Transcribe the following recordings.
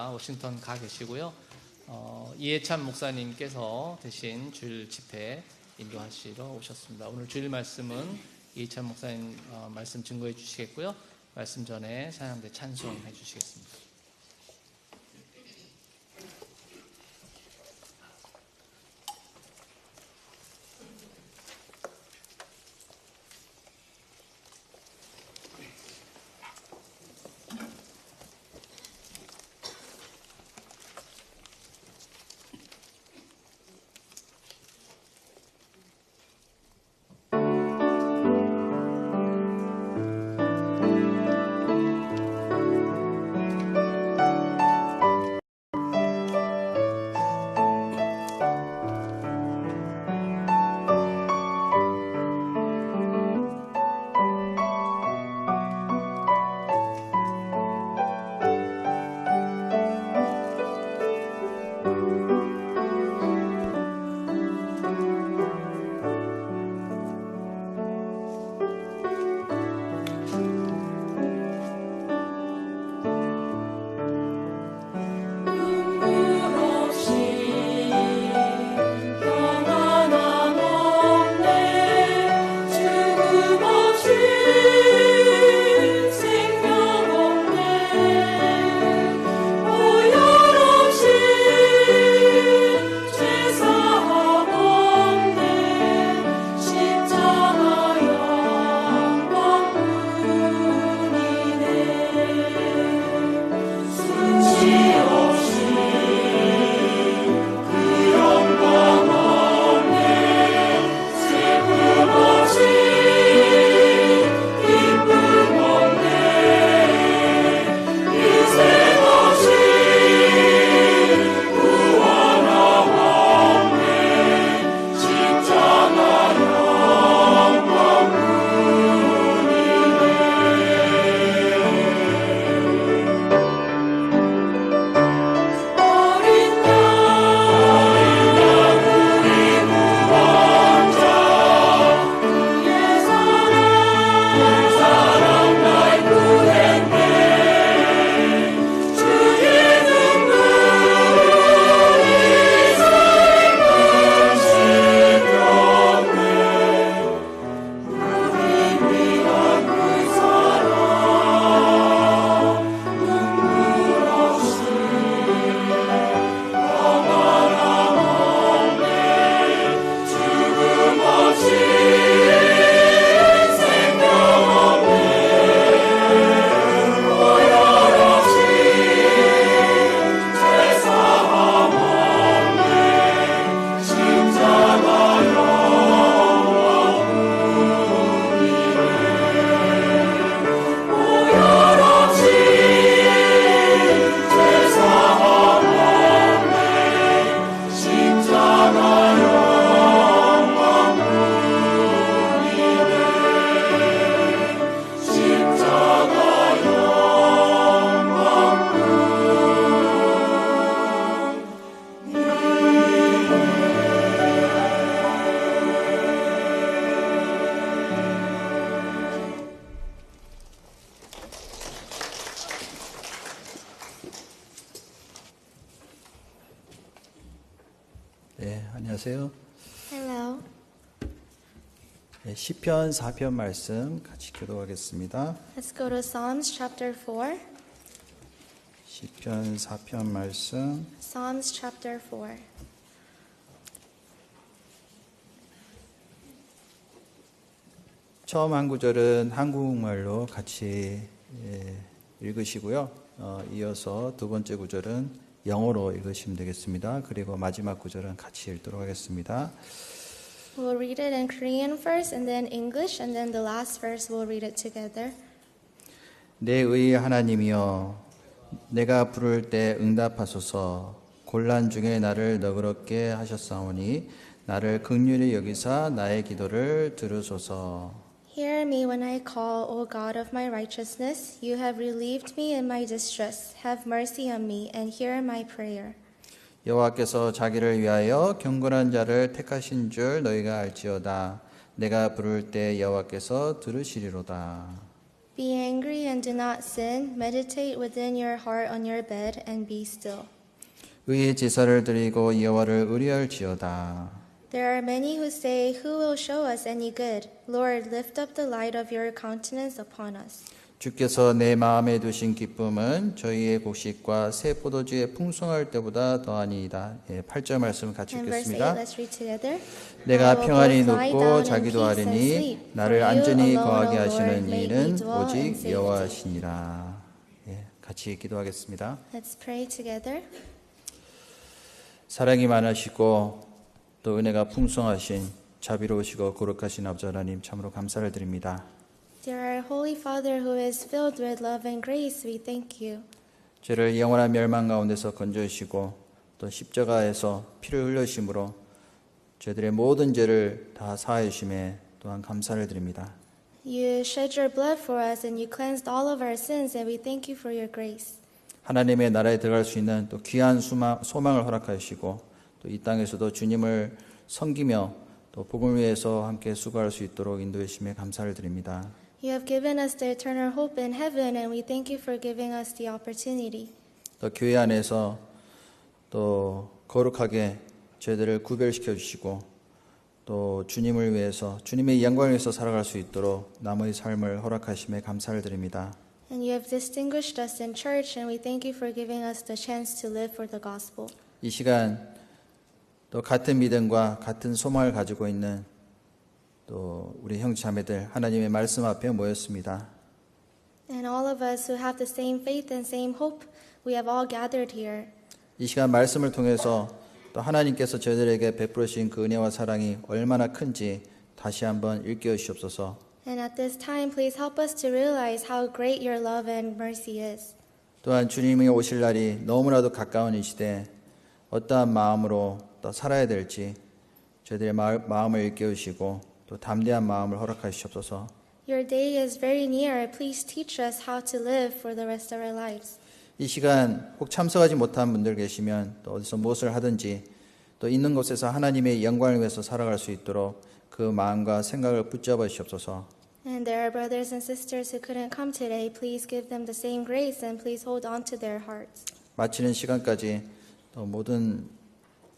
워싱턴 가 계시고요. 이해찬 목사님께서 대신 주일 집회 인도하시러 오셨습니다. 오늘 주일 말씀은 이해찬 목사님 말씀 증거해 주시겠고요. 말씀 전에 사양대 찬송해 주시겠습니다. 안녕하세요. Hello. 시편 4편 말씀 같이 교독하겠습니다. Let's go to Psalms chapter 4. 시편 4편 말씀 Psalms chapter 4. 처음 한 구절은 한국말로 같이 읽으시고요. 이어서 두 번째 구절은 영어로 읽으시면 되겠습니다. 그리고 마지막 구절은 같이 읽도록 하겠습니다. We'll read it in Korean first and then English and then the last verse we'll read it together. 내 의의 하나님이여 내가 부를 때 응답하소서. 곤란 중에 나를 너그럽게 하셨사오니 나를 긍휼히 여기사 나의 기도를 들으소서. Hear me when I call, O God of my righteousness. You have relieved me in my distress. Have mercy on me and hear my prayer. 여호와께서 자기를 위하여 경건한 자를 택하신 줄 너희가 알지어다. 내가 부를 때 여호와께서 들으시리로다. Be angry and do not sin. Meditate within your heart on your bed and be still. 의의 제사를 드리고 여호와를 의뢰할지어다. There are many who say, Who will show us any good? Lord, lift up the light of your countenance upon us. 주께서 내 마음에 두신 기쁨은 저희의 곡식과 새 포도주의 풍성할 때보다 더하니이다. 8절 말씀 같이 And verse 8, 읽겠습니다. let's read together. 내가 I will 평안히 both lie 눕고 down in 자기도 peace and 하리니 sleep. 나를 For you 안전히 alone, 거하게 O Lord, 하시는 make me 이는 dwell in 오직 safety. 여호와시니라. 같이 기도하겠습니다. Let's pray together. 사랑이 많으시고 또 은혜가 풍성하신 자비로우시고 거룩하신 아버지 하나님 참으로 감사를 드립니다. Dear our Holy Father who is filled with love and grace, we thank you. 죄를 영원한 멸망 가운데서 건져주시고 또 십자가에서 피를 흘려주심으로 저희들의 모든 죄를 다 사하여 주심에 또한 감사를 드립니다. You shed your blood for us and you cleansed all of our sins, and we thank you for your grace. 하나님의 나라에 들어갈 수 있는 또 귀한 소망을 허락하여 주시고 또 이 땅에서도 주님을 섬기며 또 복음을 위해서 함께 수고할 수 있도록 인도해 주심에 감사를 드립니다. You have given us the eternal hope in heaven, and we thank you for giving us the opportunity. 또 교회 안에서 또 거룩하게 저희들을 구별시켜 주시고 또 주님을 위해서 주님의 영광을 위해서 살아갈 수 있도록 남의 삶을 허락하심에 감사를 드립니다. And you have distinguished us in church, and we thank you for giving us the chance to live for the gospel. 이 시간 또 같은 믿음과 같은 소망을 가지고 있는 또 우리 형제자매들 하나님의 말씀 앞에 모였습니다. And all of us who have the same faith and same hope, we have all gathered here. 이 시간 말씀을 통해서 또 하나님께서 저희들에게 베풀으신 그 은혜와 사랑이 얼마나 큰지 다시 한번 일깨워 주시옵소서. And at this time, please help us to realize how great your love and mercy is. 또한 주님이 오실 날이 너무나도 가까운 이 시대에 어떠한 마음으로 또 살아야 될지 저희들의 마음을 일깨우시고 또 담대한 마음을 허락하시옵소서. Your day is very near. Please teach us how to live for the rest of our lives. 이 시간 혹 참석하지 못한 분들 계시면 또 어디서 무엇을 하든지 또 있는 곳에서 하나님의 영광을 위해서 살아갈 수 있도록 그 마음과 생각을 붙잡아 주시옵소서. And there are brothers and sisters who couldn't come today. Please give them the same grace and please hold on to their hearts. 마치는 시간까지 또 모든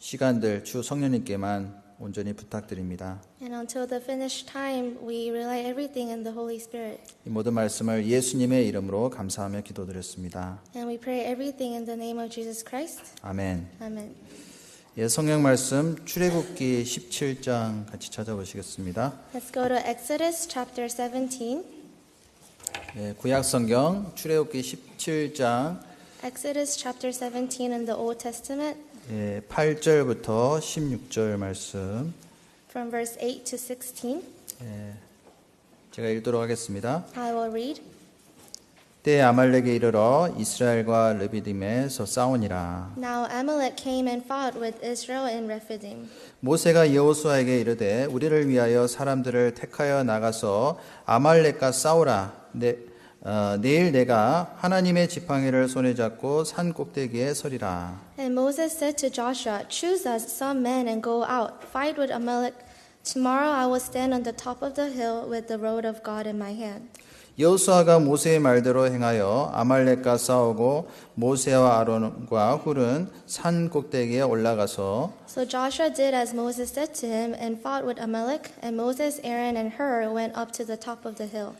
시간들 주 성령님께만 온전히 부탁드립니다. And until the finish time, we rely everything in the Holy Spirit. 이 모든 말씀을 예수님의 이름으로 감사하며 기도드렸습니다. And we pray everything in the name of Jesus Christ. 아멘. Amen. 예, 성경 말씀 출애굽기 17장 같이 찾아보시겠습니다. Let's go to Exodus chapter 17. 예, 구약 성경 출애굽기 17장 Exodus chapter 17 in the Old Testament, 8절부터 16절 말씀 from verse 8 to 16. 제가 읽도록 하겠습니다. I will read. 때에 아말렉에 이르러 이스라엘과 르비딤에서 싸우니라. Now Amalek came and fought with Israel in Rephidim. 모세가 여호수아에게 이르되 우리를 위하여 사람들을 택하여 나가서 아말렉과 싸우라. 내일 내가 하나님의 지팡이를 손에 잡고 산 꼭대기에 서리라. And Moses said to Joshua, Choose us some men and go out, fight with Amalek. Tomorrow I will stand on the top of the hill with the rod of God in my hand. 여호수아가 모세의 말대로 행하여 아말렉과 싸우고 모세와 아론과 훌은 산 꼭대기에 올라가서 So Joshua did as Moses said to him and fought with Amalek, and Moses, Aaron, and Hur went up to the top of the hill.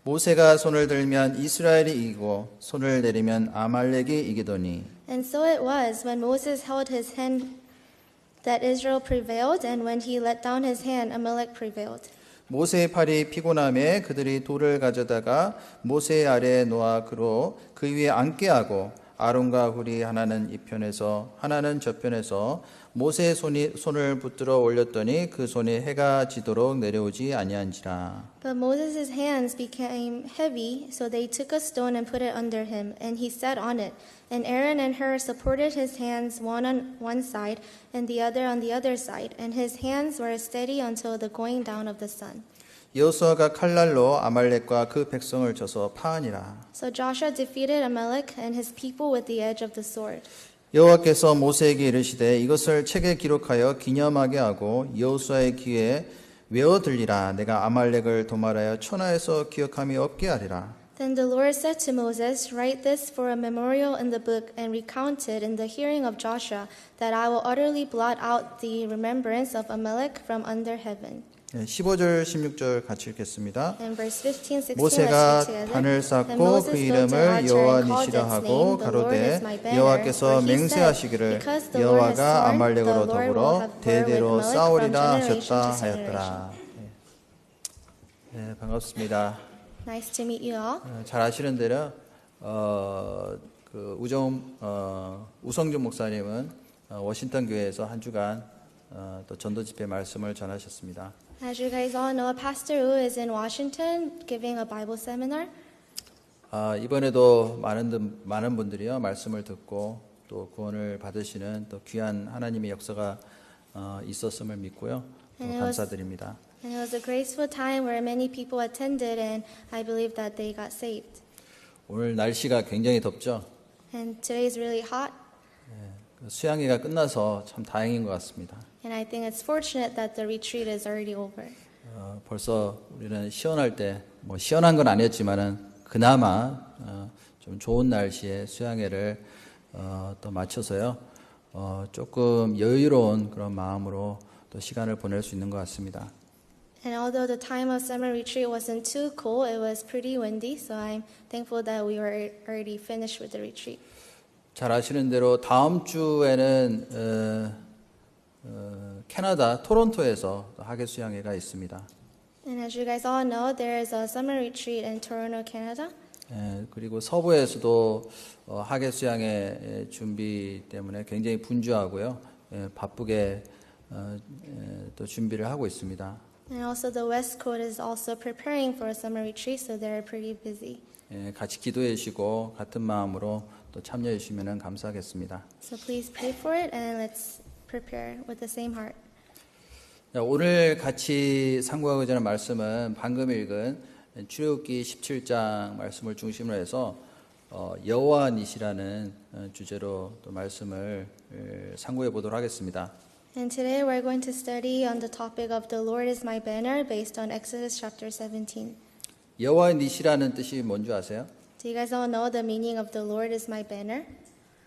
모세가 손을 들면 이스라엘이 이기고 손을 내리면 아말렉이 이기더니 And so it was when Moses held his hand that Israel prevailed, and when he let down his hand, Amalek prevailed. 모세의 팔이 피곤함에 그들이 돌을 가져다가 모세의 아래에 놓아 그로 그 위에 앉게 하고 아론과 훌이 하나는 이 편에서 하나는 저 편에서 모세의 손을 붙들어 올렸더니 그 손이 해가 지도록 내려오지 아니한지라. But Moses' hands became heavy, so they took a stone and put it under him, and he sat on it. And Aaron and Hur supported his hands, one on one side and the other on the other side, and his hands were steady until the going down of the sun. 여호수아가 칼날로 아말렉과 그 백성을 쳐서 파하니라. So Joshua defeated Amalek and his people with the edge of the sword. 여호와께서 모세에게 이르시되 이것을 책에 기록하여 기념하게 하고 여호수아의 귀에 외어 들리라. 내가 아말렉을 도말하여 천하에서 기억함이 없게 하리라. Then the Lord said to Moses, Write this for a memorial in the book and recount it in the hearing of Joshua, that I will utterly blot out the remembrance of Amalek from under heaven. 15절, 16절 같이 읽겠습니다. And verse 15, 16, 모세가 let's read 단을 together. 쌓고 And Moses 그 built an 이름을 altar 여호와 and called 니시라 its 하고 name, The Lord 가로되 is my banner. 여호와께서 For he said, 맹세하시기를 Because the Lord has 여호와가 sworn, 아말렉으로 the Lord 더불어 will have war with 대대로 Amalek 싸우리라 from generation 하셨다 to 하였더라. generation. 네, 반갑습니다. Nice to meet you all. 잘 아시는 대로 그 우성준 목사님은 워싱턴 교회에서 한 주간 또 전도 집회 말씀을 전하셨습니다. As you guys all know, Pastor Wu is in Washington giving a Bible seminar. 이번에도 많은 분들이요 말씀을 듣고 또 구원을 받으시는 또 귀한 하나님의 역사가 있었음을 믿고요. 또 감사드립니다. And it was a graceful time where many people attended, and I believe that they got saved. 오늘 날씨가 굉장히 덥죠. And today is really hot, 수양회가 끝나서 참 다행인 것 같습니다. and I think it's fortunate that the retreat is already over. 벌써 우리는 시원할 때, 뭐 시원한 건 아니었지만은 그나마 좀 좋은 날씨에 수양회를 또 마쳐서요, 조금 여유로운 그런 마음으로 또 시간을 보낼 수 있는 것 같습니다. And although the time of summer retreat wasn't too cold, it was pretty windy, so I'm thankful that we were already finished with the retreat. 잘 아시는 대로 다음 주에는 캐나다 토론토에서 하계 수양회가 있습니다. And as you guys all know, there is a summer retreat in Toronto, Canada. 그리고 서부에서도 하계 수양회 준비 때문에 굉장히 분주하고요, 바쁘게 또 준비를 하고 있습니다. And also the West Coast is also preparing for a summer retreat, so they're pretty busy. 같이 기도해 주시고 같은 마음으로 또 참여해 주시면 감사하겠습니다. So please pray for it and let's prepare with the same heart. 오늘 같이 상고하고자 하는 말씀은 방금 읽은 출애굽기 17장 말씀을 중심으로 해서 여호와 니시라는 주제로 또 말씀을 상고해 보도록 하겠습니다. And today we're going to study on the topic of the Lord is my banner based on Exodus chapter 17. 여호와 니시라는 뜻이 뭔지 아세요? Do you guys all know the meaning of the Lord is my banner?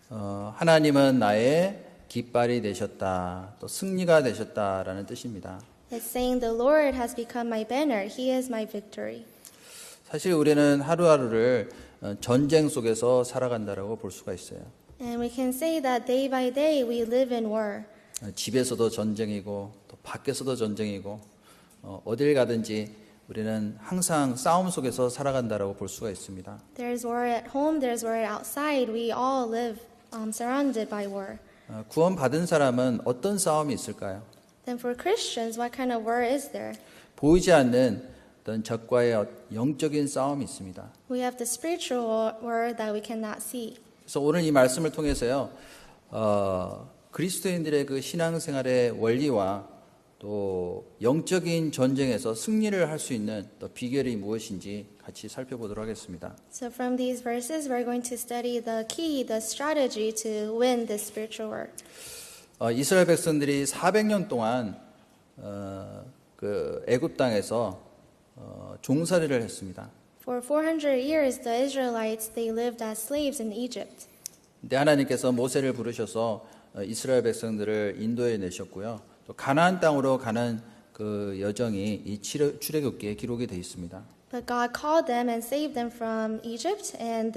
하나님은 나의 깃발이 되셨다, 또 승리가 되셨다라는 뜻입니다. It's saying the Lord has become my banner. He is my victory. 사실 우리는 하루하루를 전쟁 속에서 살아간다라고 볼 수가 있어요. And we can say that day by day we live in war. 집에서도 전쟁이고 또 밖에서도 전쟁이고 어딜 가든지 우리는 항상 싸움 속에서 살아간다라고 볼 수가 있습니다. There's war at home, there's war outside. We all live surrounded by war. 구원 받은 사람은 어떤 싸움이 있을까요? Then for Christians, what kind of war is there? 보이지 않는 어떤 적과의 영적인 싸움이 있습니다. We have the spiritual war that we cannot see. 그래서 오늘 이 말씀을 통해서요, 그리스도인들의 그 신앙생활의 원리와 또 영적인 전쟁에서 승리를 할 수 있는 또 비결이 무엇인지 같이 살펴보도록 하겠습니다. So from these verses, we're going to study the key, the strategy to win this spiritual war. 이스라엘 백성들이 400년 동안 그 애굽 땅에서 종살이를 했습니다. For 400 years, the Israelites, they lived as slaves in Egypt. 근데 하나님께서 모세를 부르셔서 이스라엘 백성들을 인도해 내셨고요. 또 가나안 땅으로 가는 그 여정이 이 출애굽기에 기록이 되어 있습니다. But God called them and saved them from Egypt, and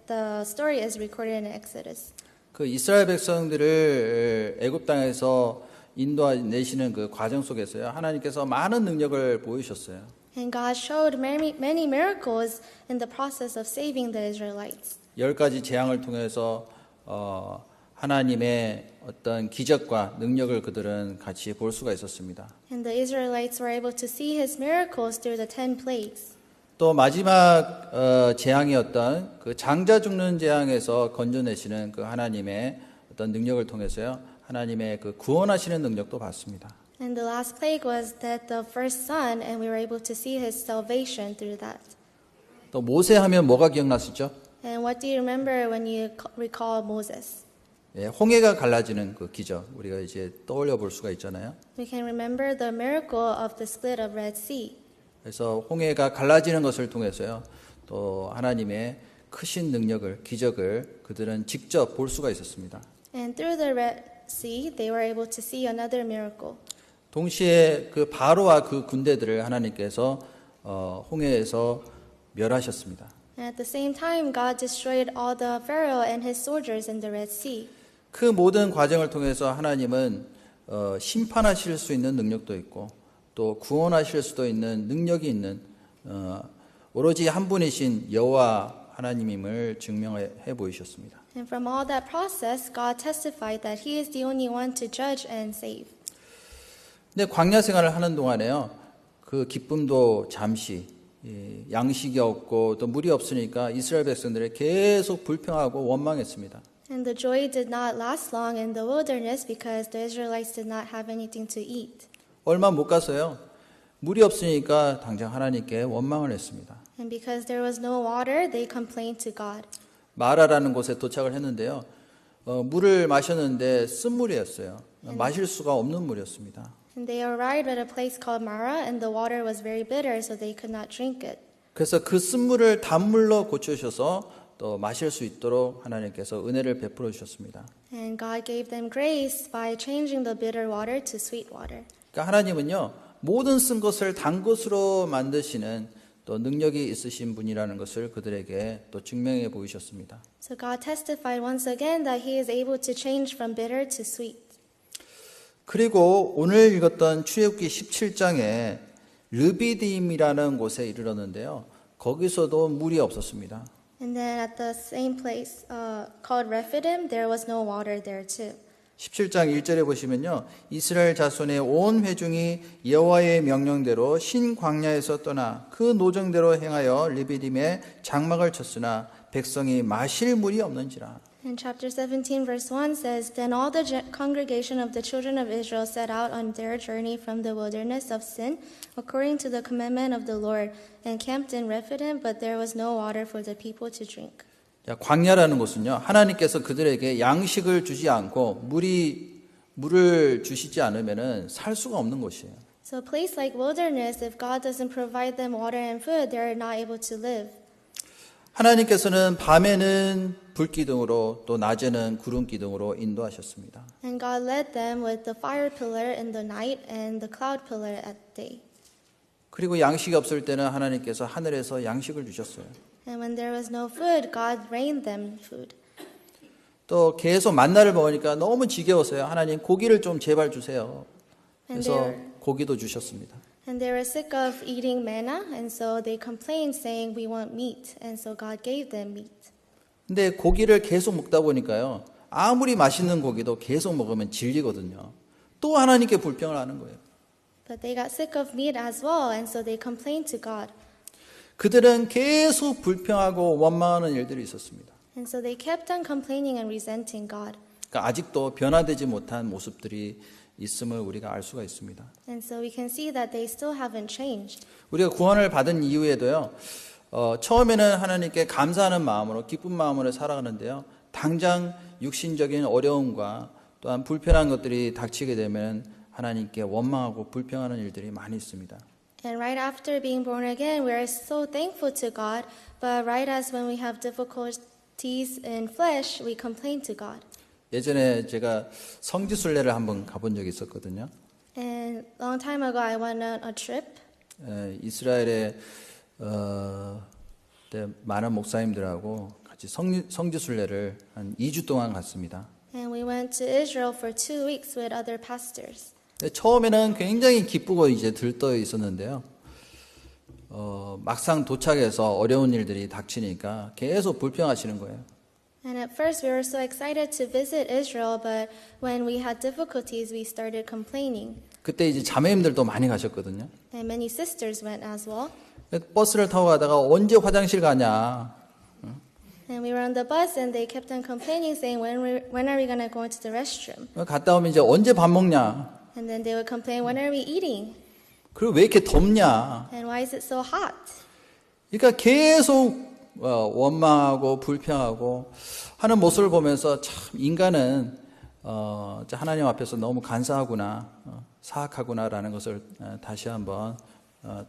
the story is recorded in Exodus. 그 이스라엘 백성들을 애굽 땅에서 인도해 내시는 그 과정 속에서요, 하나님께서 많은 능력을 보이셨어요. And God showed many miracles in the process of saving the Israelites. 10가지 재앙을 통해서 하나님의 어떤 기적과 능력을 그들은 같이 볼 수가 있었습니다. And the Israelites were able to see His miracles through the 10 plagues. 또 마지막 재앙이었던 그 장자 죽는 재앙에서 건져내시는 그 하나님의 어떤 능력을 통해서요, 하나님의 그 구원하시는 능력도 봤습니다. And the last plague was that the first son, and we were able to see His salvation through that. 또 모세 하면 뭐가 기억나시죠? And what do you remember when you recall Moses? 홍해가 갈라지는 그 기적, 우리가 이제 떠올려 볼 수가 있잖아요. We can remember the miracle of the split of Red Sea. 그래서 홍해가 갈라지는 것을 통해서요, 또 하나님의 크신 능력을, 기적을 그들은 직접 볼 수가 있었습니다. And through the Red Sea, they were able to see another miracle. 동시에 그 바로와 그 군대들을 하나님께서 홍해에서 멸하셨습니다. And at the same time, God destroyed all the Pharaoh and his soldiers in the Red Sea. 그 모든 과정을 통해서 하나님은 심판하실 수 있는 능력도 있고 또 구원하실 수도 있는 능력이 있는 오로지 한 분이신 여호와 하나님임을 증명해 보이셨습니다. And from all that process, God testified that He is the only one to judge and save. 근데 광야 생활을 하는 동안에요, 그 기쁨도 잠시, 양식이 없고 또 물이 없으니까 이스라엘 백성들이 계속 불평하고 원망했습니다. And the joy did not last long in the wilderness because the Israelites did not have anything to eat. 얼마 못 가서요, 물이 없으니까 당장 하나님께 원망을 했습니다. And because there was no water, they complained to God. 마라라는 곳에 도착을 했는데요, 물을 마셨는데 쓴물이었어요. 마실 수가 없는 물이었습니다. And they arrived at a place called Marah, and the water was very bitter, so they could not drink it. 그래서 그 쓴물을 단물로 고쳐주셔서 또 마실 수 있도록 하나님께서 은혜를 베풀어 주셨습니다. And God gave them grace by changing the bitter water to sweet water. 그러니까 하나님은요, 모든 쓴 것을 단 것으로 만드시는 또 능력이 있으신 분이라는 것을 그들에게 또 증명해 보이셨습니다. So God testified once again that He is able to change from bitter to sweet. 그리고 오늘 읽었던 출애굽기 17장에 르비딤이라는 곳에 이르렀는데요, 거기서도 물이 없었습니다. And then at the same place called Rephidim, there was no water there too. 17장 1절에 보시면요, 이스라엘 자손의 온 회중이 여호와의 명령대로 신 광야에서 떠나 그 노정대로 행하여 르비딤에 장막을 쳤으나 백성이 마실 물이 없는지라. And chapter 17 verse 1 says, Then all the congregation of the children of Israel set out on their journey from the wilderness of Sin, according to the commandment of the Lord, and camped in Rephidim, but there was no water for the people to drink. 자, 광야라는 곳은요, 하나님께서 그들에게 양식을 주지 않고 물을 주시지 않으면은 살 수가 없는 곳이에요. So a place like wilderness, if God doesn't provide them water and food, they're not able to live. 하나님께서는 밤에는 불기둥으로 또 낮에는 구름기둥으로 인도하셨습니다. And God led them with the fire pillar in the night and the cloud pillar at day. 그리고 양식이 없을 때는 하나님께서 하늘에서 양식을 주셨어요. And when there was no food, God rained them food. 또 계속 만나를 먹으니까 너무 지겨웠어요. 하나님 고기를 좀 제발 주세요. 그래서 고기도 주셨습니다. And they were sick of eating manna, and so they complained, saying, "We want meat." And so God gave them meat. 근데 고기를 계속 먹다 보니까요, 아무리 맛있는 고기도 계속 먹으면 질리거든요. 또 하나님께 불평을 하는 거예요. But they got sick of meat as well, and so they complained to God. 그들은 계속 불평하고 원망하는 일들이 있었습니다. And so they kept on complaining and resenting God. 그러니까 아직도 변화되지 못한 모습들이 있음을 우리가 알 수가 있습니다. And so we can see that they still haven't changed. 우리가 구원을 받은 이후에도요, 처음에는 하나님께 감사하는 마음으로 기쁜 마음으로 살아가는데요, 당장 육신적인 어려움과 또한 불편한 것들이 닥치게 되면 하나님께 원망하고 불평하는 일들이 많이 있습니다. And right after being born again, we are so thankful to God, but right as when we have difficulties in flesh, we complain to God. 예전에 제가 성지순례를 한번 가본 적이 있었거든요. And a long time ago, I went on a trip. 이스라엘에 많은 목사님들하고 같이 성지순례를 한 2주 동안 갔습니다. And we went to Israel for 2 weeks with other pastors. 처음에는 굉장히 기쁘고 이제 들떠 있었는데요. 막상 도착해서 어려운 일들이 닥치니까 계속 불평하시는 거예요. And at first we were so excited to visit Israel, but when we had difficulties, we started complaining. 그때 이제 자매님들도 많이 가셨거든요. And many sisters went as well. 버스를 타고 가다가 언제 화장실 가냐. And we were on the bus, and they kept on complaining, saying, when are we going to go into the restroom? 갔다 오면 이제 언제 밥 먹냐. And then they would complain, when are we eating? 그리고 왜 이렇게 덥냐. And why is it so hot? 그러니까 계속 원망하고 불평하고 하는 모습을 보면서 참 인간은 하나님 앞에서 너무 간사하구나, 사악하구나라는 것을 다시 한번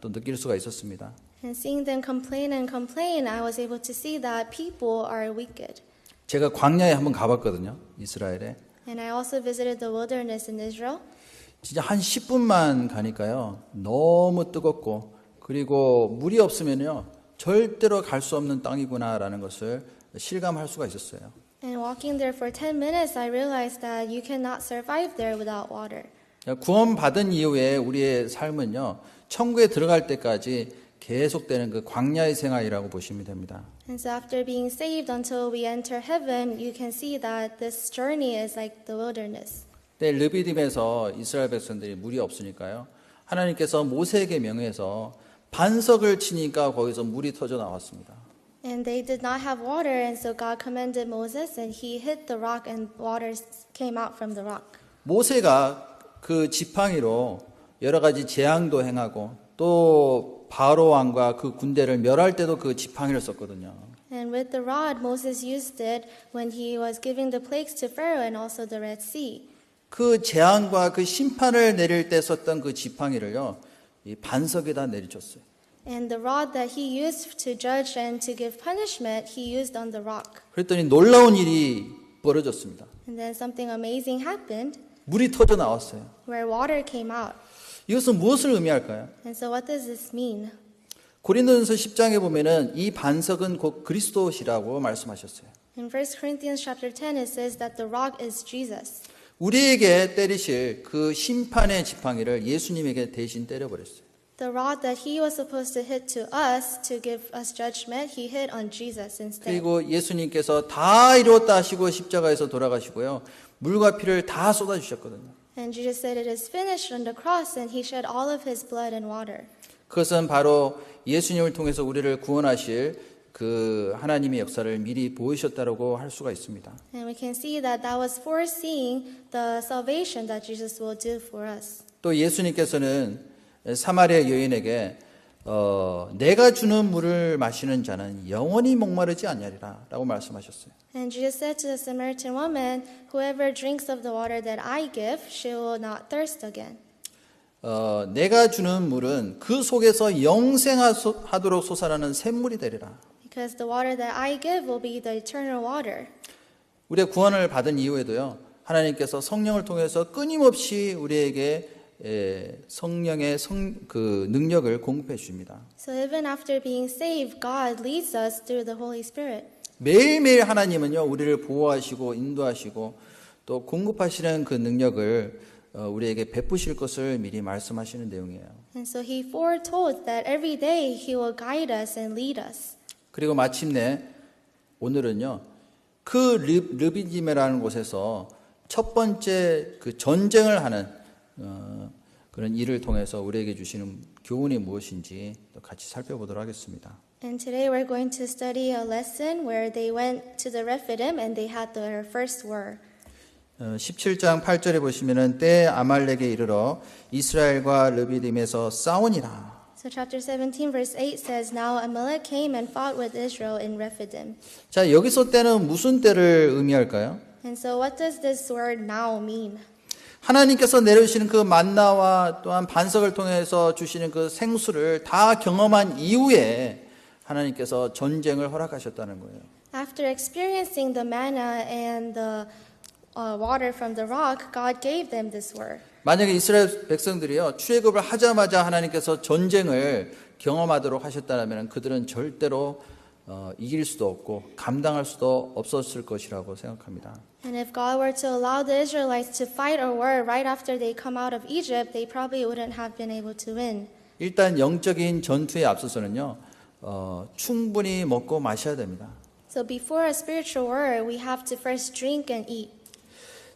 또 느낄 수가 있었습니다. And seeing them complain and complain, I was able to see that people are wicked. 제가 광야에 한번 가봤거든요. 이스라엘에. And I also visited the wilderness in Israel. 진짜 한 10분만 가니까요. 너무 뜨겁고 그리고 물이 없으면요. 절대로 갈 수 없는 땅이구나라는 것을 실감할 수가 있었어요. And walking there for 10 minutes, I realized that you cannot survive there without water. 구원받은 이후에 우리의 삶은요. 천국에 들어갈 때까지 계속되는 그 광야의 생활이라고 보시면 됩니다. And so after being saved until we enter heaven, you can see that this journey is like the wilderness. 때 르비딤에서 이스라엘 백성들이 물이 없으니까요. 하나님께서 모세에게 명해서 반석을 치니까 거기서 물이 터져 나왔습니다. And they did not have water, and so God commanded Moses, and he hit the rock, and water came out from the rock. 모세가 그 지팡이로 여러 가지 재앙도 행하고 또 바로 왕과 그 군대를 멸할 때도 그 지팡이를 썼거든요. And with the rod, Moses used it when he was giving the plagues to Pharaoh and also the Red Sea. 그 재앙과 그 심판을 내릴 때 썼던 그 지팡이를요, 이 반석에다 내리쳤어요. And the rod that he used to judge and to give punishment, he used on the rock. 그랬더니 놀라운 일이 벌어졌습니다. And then something amazing happened 물이 터져 나왔어요. where water came out. 이것은 무엇을 의미할까요? And so what does this mean? 고린도전서 10장에 보면은 이 반석은 곧 그리스도시라고 말씀하셨어요. In 1 Corinthians chapter 10, it says that the rock is Jesus. 우리에게 때리실 그 심판의 지팡이를 예수님에게 대신 때려버렸어요. The rod that he was supposed to hit to us to give us judgment, he hit on Jesus instead. 그리고 예수님께서 다 이루었다 하시고 십자가에서 돌아가시고요. 물과 피를 다 쏟아주셨거든요. And Jesus said it is finished on the cross, and he shed all of his blood and water. 그것은 바로 예수님을 통해서 우리를 구원하실 그 하나님의 역사를 미리 보이셨다라고 할 수가 있습니다. And we can see that that was foreseeing the salvation that Jesus will do for us. 또 예수님께서는 사마리아 여인에게 내가 주는 물을 마시는 자는 영원히 목마르지 아니하리라 라고 말씀하셨어요. And Jesus said to the Samaritan woman, whoever drinks of the water that I give, she will not thirst again. 내가 주는 물은 그 속에서 영생하도록 솟아나는 샘물이 되리라. Because the water that I give will be the eternal water. 우리의 구원을 받은 이후에도요. 하나님께서 성령을 통해서 끊임없이 우리에게 성령의 그 능력을 공급해 주십니다. So even after being saved, God leads us through the Holy Spirit. 매일매일 하나님은요. 우리를 보호하시고 인도하시고 또 공급하시는 그 능력을 우리에게 베푸실 것을 미리 말씀하시는 내용이에요. And so he foretold that every day he will guide us and lead us. 그리고 마침내 오늘은요. 그 르비딤이라는 곳에서 첫 번째 그 전쟁을 하는 그런 일을 통해서 우리에게 주시는 교훈이 무엇인지 또 같이 살펴보도록 하겠습니다. And today we're going to study a lesson where they went to the Rephidim and they had their first war. 17장 8절에 보시면은 때 아말렉에 이르러 이스라엘과 르비딤에서 싸우니라. So chapter 17 verse 8 says, Now Amalek came and fought with Israel in Rephidim. 자, 여기서 때는 무슨 때를 의미할까요? And so what does this word now mean? 하나님께서 내려주시는 그 만나와 또한 반석을 통해서 주시는 그 생수를 다 경험한 이후에 하나님께서 전쟁을 허락하셨다는 거예요. After experiencing the manna and the water from the rock, God gave them this word. 만약에 이스라엘 백성들이요 출애굽을 하자마자 하나님께서 전쟁을 경험하도록 하셨다면 그들은 절대로 이길 수도 없고 감당할 수도 없었을 것이라고 생각합니다. And if God were to allow the Israelites to fight a war right after they come out of Egypt, they probably wouldn't have been able to win. 일단 영적인 전투에 앞서서는요 충분히 먹고 마셔야 됩니다. So before a spiritual war, we have to first drink and eat.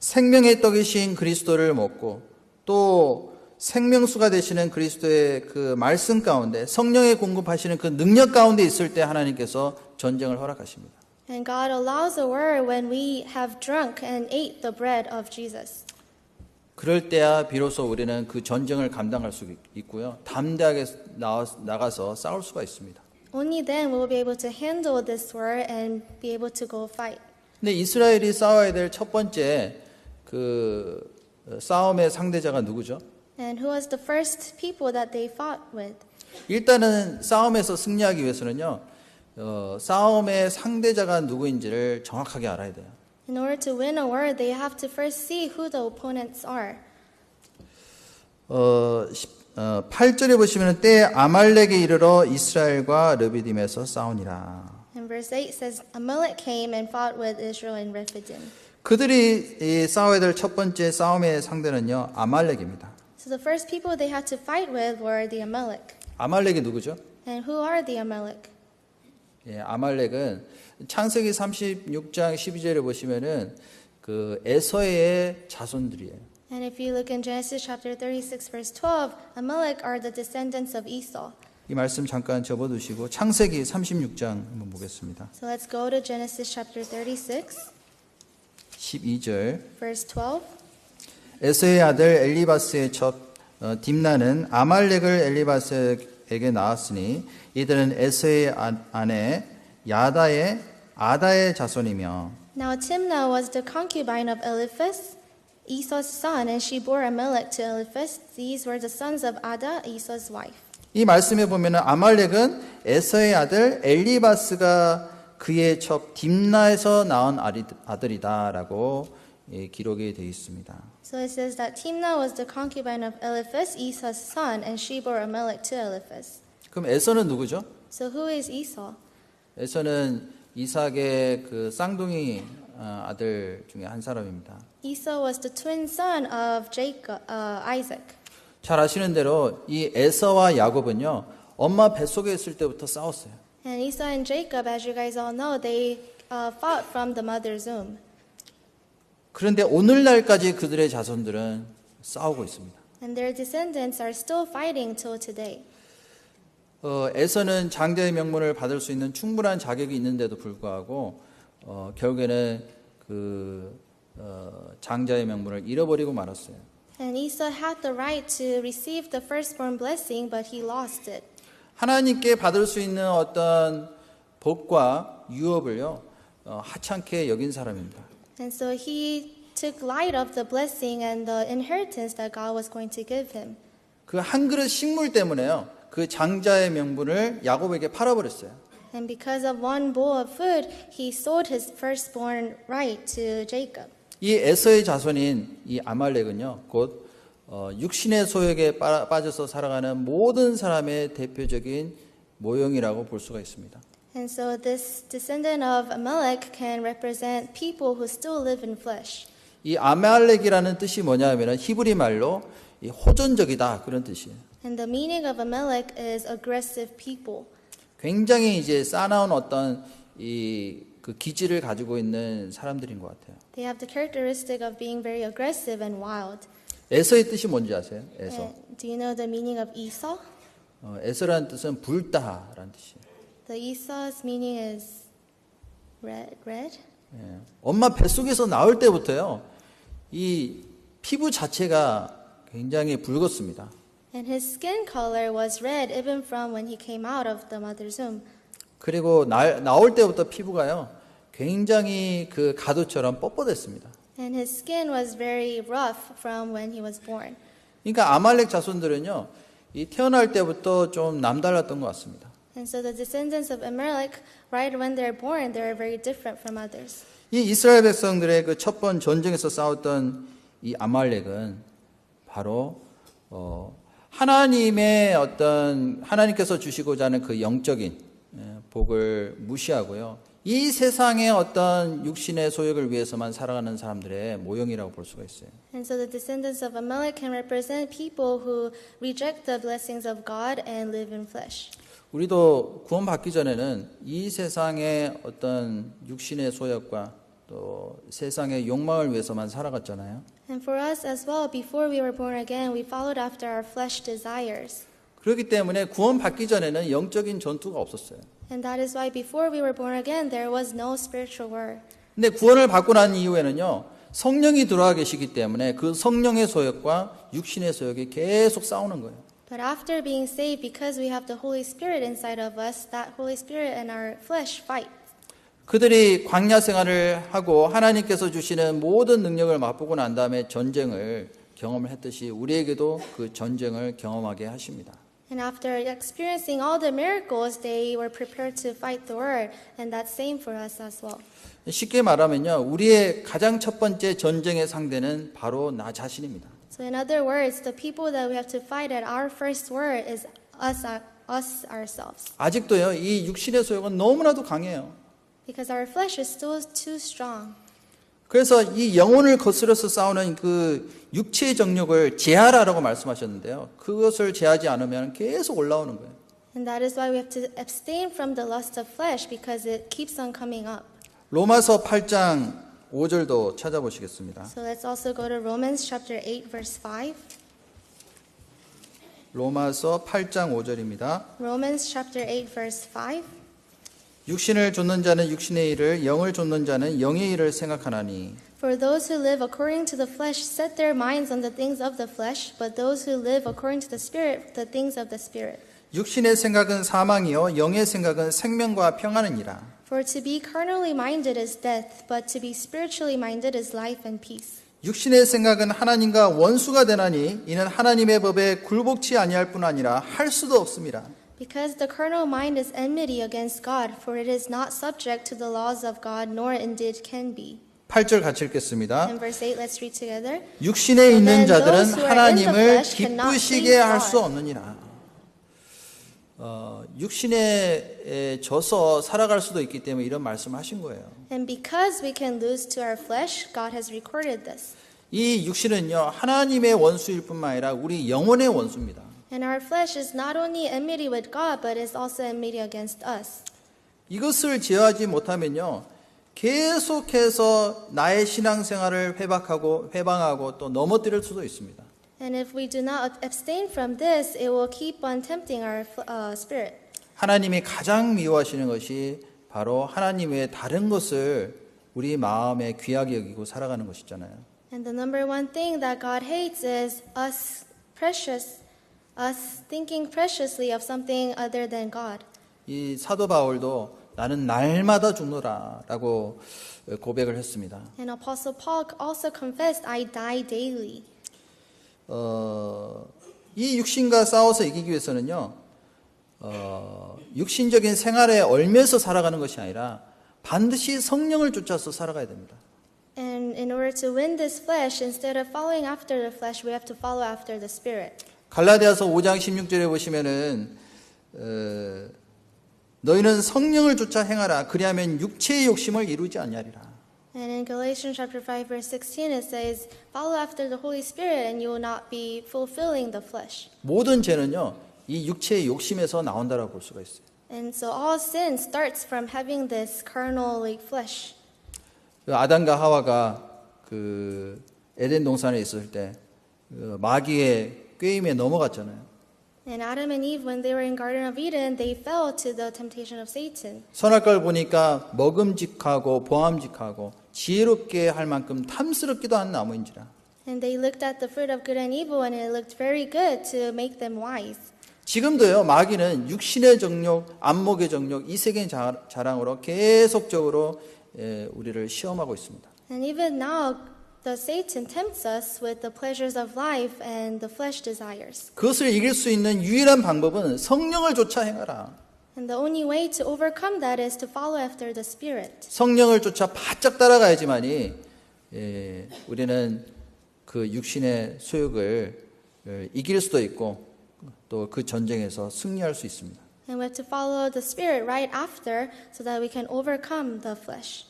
생명의 떡이신 그리스도를 먹고 또 생명수가 되시는 그리스도의 그 말씀 가운데 성령의 공급하시는 그 능력 가운데 있을 때 하나님께서 전쟁을 허락하십니다. And God allows a war when we have drunk and ate the bread of Jesus. 그럴 때야 비로소 우리는 그 전쟁을 감당할 수 있고요. 담대하게 나가서 싸울 수가 있습니다. Only then will we be able to handle this war and be able to go fight. 근데 이스라엘이 싸워야 될 첫 번째 그 싸움의 상대자가 누구죠? And who was the first people that they fought with? 일단은 싸움에서 승리하기 위해서는요, 싸움의 상대자가 누구인지를 정확하게 알아야 돼요. In order to win a war, they have to first see who the opponents are. 8절에 보시면 때 아말렉에 이르러 이스라엘과 르비딤에서 싸우니라. And verse 8 says, Amalek came and fought with Israel in Rephidim. 그들이 이 싸워야 될 첫 번째 싸움의 상대는요, 아말렉입니다. So the first people they had to fight with were the Amalek. 아말렉이 누구죠? And who are the Amalek? 예, 아말렉은 창세기 36장 12절에 보시면은 그 에서의 자손들이에요. And if you look in Genesis chapter 36 verse 12, Amalek are the descendants of Esau. 이 말씀 잠깐 접어두시고 창세기 36장 한번 보겠습니다. So let's go to Genesis chapter 36 12절 verse 12. 에서의 아들 엘리바스의 첩 딥나는 아말렉을 엘리바스에게 낳았으니 이들은 에서의 아내 아다의 자손이며 Now Timnah was the concubine of Eliphaz, Esau's son, and she bore Amalek to Eliphaz. These were the sons of Ada, Esau's wife. 이 말씀에 보면은 아말렉은 에서의 아들 엘리바스가 그의 첩 딥나에서 낳은 아들이다라고 기록이 되어 있습니다. So it says that Timnah was the concubine of Eliphaz, Esau's son, and she bore Amalek to Eliphaz. 그럼 에서는 누구죠? So who is Esau? 에서는 이삭의 그 쌍둥이 아들 중에 한 사람입니다. Esau was the twin son of Isaac. 잘 아시는 대로 이 에서와 야곱은요, 엄마 뱃속에 있을 때부터 싸웠어요. And Esau and Jacob, as you guys all know, they fought from the mother's womb. 그런데 오늘날까지 그들의 자손들은 싸우고 있습니다. And their descendants are still fighting till today. 에서는 장자의 명분을 받을 수 있는 충분한 자격이 있는데도 불구하고 결국에는 장자의 명분을 잃어버리고 말았어요. And Esau had the right to receive the firstborn blessing, but he lost it. 하나님께 받을 수 있는 어떤 복과 유업을요, 하찮게 여긴 사람입니다. And so he took light of the blessing and the inheritance that God was going to give him. 그 한 그릇 식물 때문에요, 그 장자의 명분을 야곱에게 팔아버렸어요. And because of one bowl of food, he sold his firstborn right to Jacob. 이 에서의 자손인 이 아말렉은요, 곧 육신의 소욕에 빠져서 살아가는 모든 사람의 대표적인 모형이라고 볼 수가 있습니다. And so this descendant of Amalek can represent people who still live in flesh. 이 아말렉이라는 뜻이 뭐냐면은 히브리 말로 이 호전적이다 그런 뜻이에요. And the meaning of Amalek is aggressive people. 굉장히 이제 싸나운 어떤 그 기질을 가지고 있는 사람들인 것 같아요. They have the characteristic of being very aggressive and wild. 에서의 뜻이 뭔지 아세요? 에서. And do you know the meaning of Esau? 에서라는 뜻은 붉다라는 뜻이에요. The Esau's meaning is red. 예. 엄마 뱃속에서 나올 때부터요, 이 피부 자체가 굉장히 붉었습니다. And his skin color was red even from when he came out of the mother's womb. 그리고 나올 때부터 피부가요, 굉장히 그 가두처럼 뻣뻣했습니다. And his skin was very rough from when he was born. 그러니까 아말렉 자손들은요, 이 태어날 때부터 좀 남달랐던 것 같습니다. And so the descendants of Amalek, right when they're born, they're very different from others. 이 이스라엘 백성들의 그 첫 번 전쟁에서 싸웠던 이 아말렉은 바로 하나님의 어떤 하나님께서 주시고자 하는 그 영적인 복을 무시하고요, 이 세상의 어떤 육신의 소욕을 위해서만 살아가는 사람들의 모형이라고 볼 수가 있어요. And so the descendants of Amalek can represent people who reject the blessings of God and live in flesh. 우리도 구원받기 전에는 이 세상의 어떤 육신의 소욕과 또 세상의 욕망을 위해서만 살아갔잖아요. And for us as well, before we were born again, we followed after our flesh desires. 그렇기 때문에 구원받기 전에는 영적인 전투가 없었어요. And that is why before we were born again, there was no spiritual war. 근데 구원을 받고 난 이후에는요, 성령이 들어와 계시기 때문에 그 성령의 소욕과 육신의 소욕이 계속 싸우는 거예요. But after being saved, because we have the Holy Spirit inside of us, that Holy Spirit and our flesh fight. 그들이 광야 생활을 하고 하나님께서 주시는 모든 능력을 맛보고 난 다음에 전쟁을 경험을 했듯이 우리에게도 그 전쟁을 경험하게 하십니다. And after experiencing all the miracles, they were prepared to fight the word. And that's same for us as well. 쉽게 말하면요, 우리의 가장 첫 번째 전쟁의 상대는 바로 나 자신입니다. So in other words, the people that we have to fight at our first word is us ourselves. 아직도요, 이 육신의 소욕은 너무나도 강해요. Because our flesh is still too strong. 그래서 이 영혼을 거스려서 싸우는 그 육체의 정욕을 제하라라고 말씀하셨는데요. 그것을 제하지 않으면 계속 올라오는 거예요. And that is why we have to abstain from the lust of flesh because it keeps on coming up. 로마서 8장 5절도 찾아보시겠습니다. So let's also go to Romans chapter 8 verse 5. 로마서 8장 5절입니다. Romans chapter 8 verse 5. 육신을 좇는 자는 육신의 일을, 영을 좇는 자는 영의 일을 생각하나니. For those who live according to the flesh set their minds on the things of the flesh, but those who live according to the Spirit, the things of the Spirit. 육신의 생각은 사망이요 영의 생각은 생명과 평안이니라. For to be carnally minded is death, but to be spiritually minded is life and peace. 육신의 생각은 하나님과 원수가 되나니 이는 하나님의 법에 굴복치 아니할 뿐 아니라 할 수도 없습니다. Because the carnal mind is enmity against God, for it is not subject to the laws of God, nor indeed can be. 8절 같이 읽겠습니다. And verse 8, let's read together. 육신에 있는 then 자들은 those who are in the 하나님을 flesh cannot 기쁘시게 please 할 God. 수 없느니라. 육신에 져서 살아갈 수도 있기 때문에 이런 말씀을 하신 거예요. And because we can lose to our flesh, God has recorded this. 이 육신은요 하나님의 원수일 뿐만 아니라 우리 영혼의 원수입니다. And our flesh is not only enmity with God, but is also enmity against us. 이것을 제어하지 못하면요 계속해서 나의 신앙생활을 회방하고 또 넘어뜨릴 수도 있습니다. And if we do not abstain from this, it will keep on tempting our spirit. 하나님이 가장 미워하시는 것이 바로 하나님 외에 다른 것을 우리 마음에 귀하게 여기고 살아가는 것이잖아요. And the number one thing that God hates is us thinking preciously of something other than God. 이 사도 바울도 나는 날마다 죽노라라고 고백을 했습니다. And Apostle Paul also confessed, I die daily. 이 육신과 싸워서 이기기 위해서는요, 육신적인 생활에 얽매서 살아가는 것이 아니라 반드시 성령을 쫓아서 살아가야 됩니다. And in order to win this flesh, instead of following after the flesh, we have to follow after the Spirit. 갈라디아서 5장 16절에 보시면은 너희는 성령을 쫓아 행하라 그리하면 육체의 욕심을 이루지 아니하리라. And in Galatians chapter 5 verse 16 it says, follow after the Holy Spirit and you will not be fulfilling the flesh. 모든 죄는요 이 육체의 욕심에서 나온다라고 볼 수가 있어요. And so all sin starts from having this carnal like flesh. 아담과 하와가 그 에덴 동산에 있을 때 마귀의 꾀임에 넘어갔잖아요. And Adam and Eve, when they were in Garden of Eden, they fell to the temptation of Satan. 선할 걸 보니까 먹음직하고 보암직하고 지혜롭게 할 만큼 탐스럽기도 한 나무인지라. And they looked at the fruit of good and evil, and it looked very good to make them wise. 지금도요 마귀는 육신의 정욕, 안목의 정욕, 이세계의 자랑으로 계속적으로 우리를 시험하고 있습니다. And even now, the Satan tempts us with the pleasures of life and the flesh desires. 그것을 이길 수 있는 유일한 방법은 성령을 쫓아 행하라. And the only way to overcome that is to follow after the Spirit. 성령을 쫓아 바짝 따라가야지만이 우리는 그 육신의 소욕을 이길 수도 있고 또 그 전쟁에서 승리할 수 있습니다. And we have to follow the Spirit right after so that we can overcome the flesh.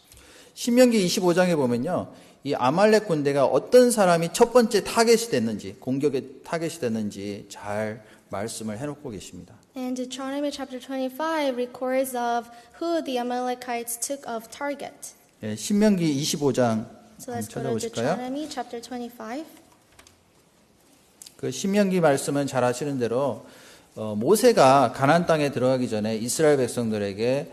신명기 25장에 보면요. 이 아말렉 군대가 어떤 사람이 첫 번째 타겟이 됐는지, 공격의 타겟이 됐는지 잘 말씀을 해놓고 계십니다. And Deuteronomy chapter 25 records of who the Amalekites took of target. 예, 신명기 25장 So let's go to 찾아보실까요? Deuteronomy chapter 25. 그 신명기 말씀은 잘 아시는 대로 모세가 가나안 땅에 들어가기 전에 이스라엘 백성들에게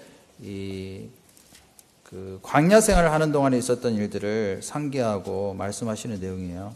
그 광야 생활을 하는 동안에 있었던 일들을 상기하고 말씀하시는 내용이에요.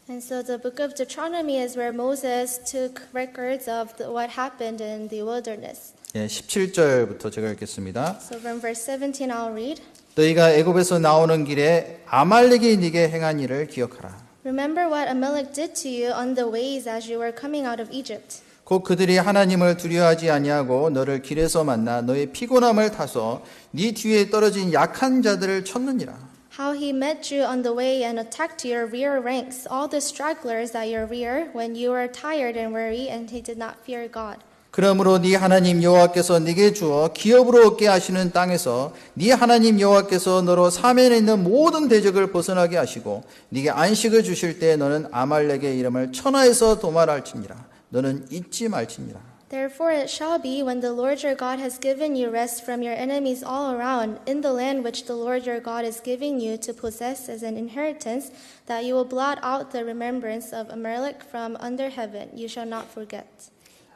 And so the book of Deuteronomy is where Moses took records of what happened in the wilderness. 예, 17절부터 제가 읽겠습니다. So from verse 17 I'll read. 너희가 애굽에서 나오는 길에 아말렉이 네게 행한 일을 기억하라. Remember what Amalek did to you on the ways as you were coming out of Egypt. 곧 그들이 하나님을 두려워하지 아니하고 너를 길에서 만나 너의 피곤함을 타서 네 뒤에 떨어진 약한 자들을 쳤느니라. How he met you on the way and attacked your rear ranks, all the stragglers at your rear, when you were tired and weary, and he did not fear God. 그러므로 네 하나님 여호와께서 네게 주어 기업으로 얻게 하시는 땅에서 네 하나님 여호와께서 너로 사면에 있는 모든 대적을 벗어나게 하시고 네게 안식을 주실 때 너는 아말렉의 이름을 천하에서 도말할지니라. 너는 잊지 말지니라. Therefore it shall be, when the Lord your God has given you rest from your enemies all around, in the land which the Lord your God is giving you to possess as an inheritance, that you will blot out the remembrance of Amalek from under heaven. You shall not forget.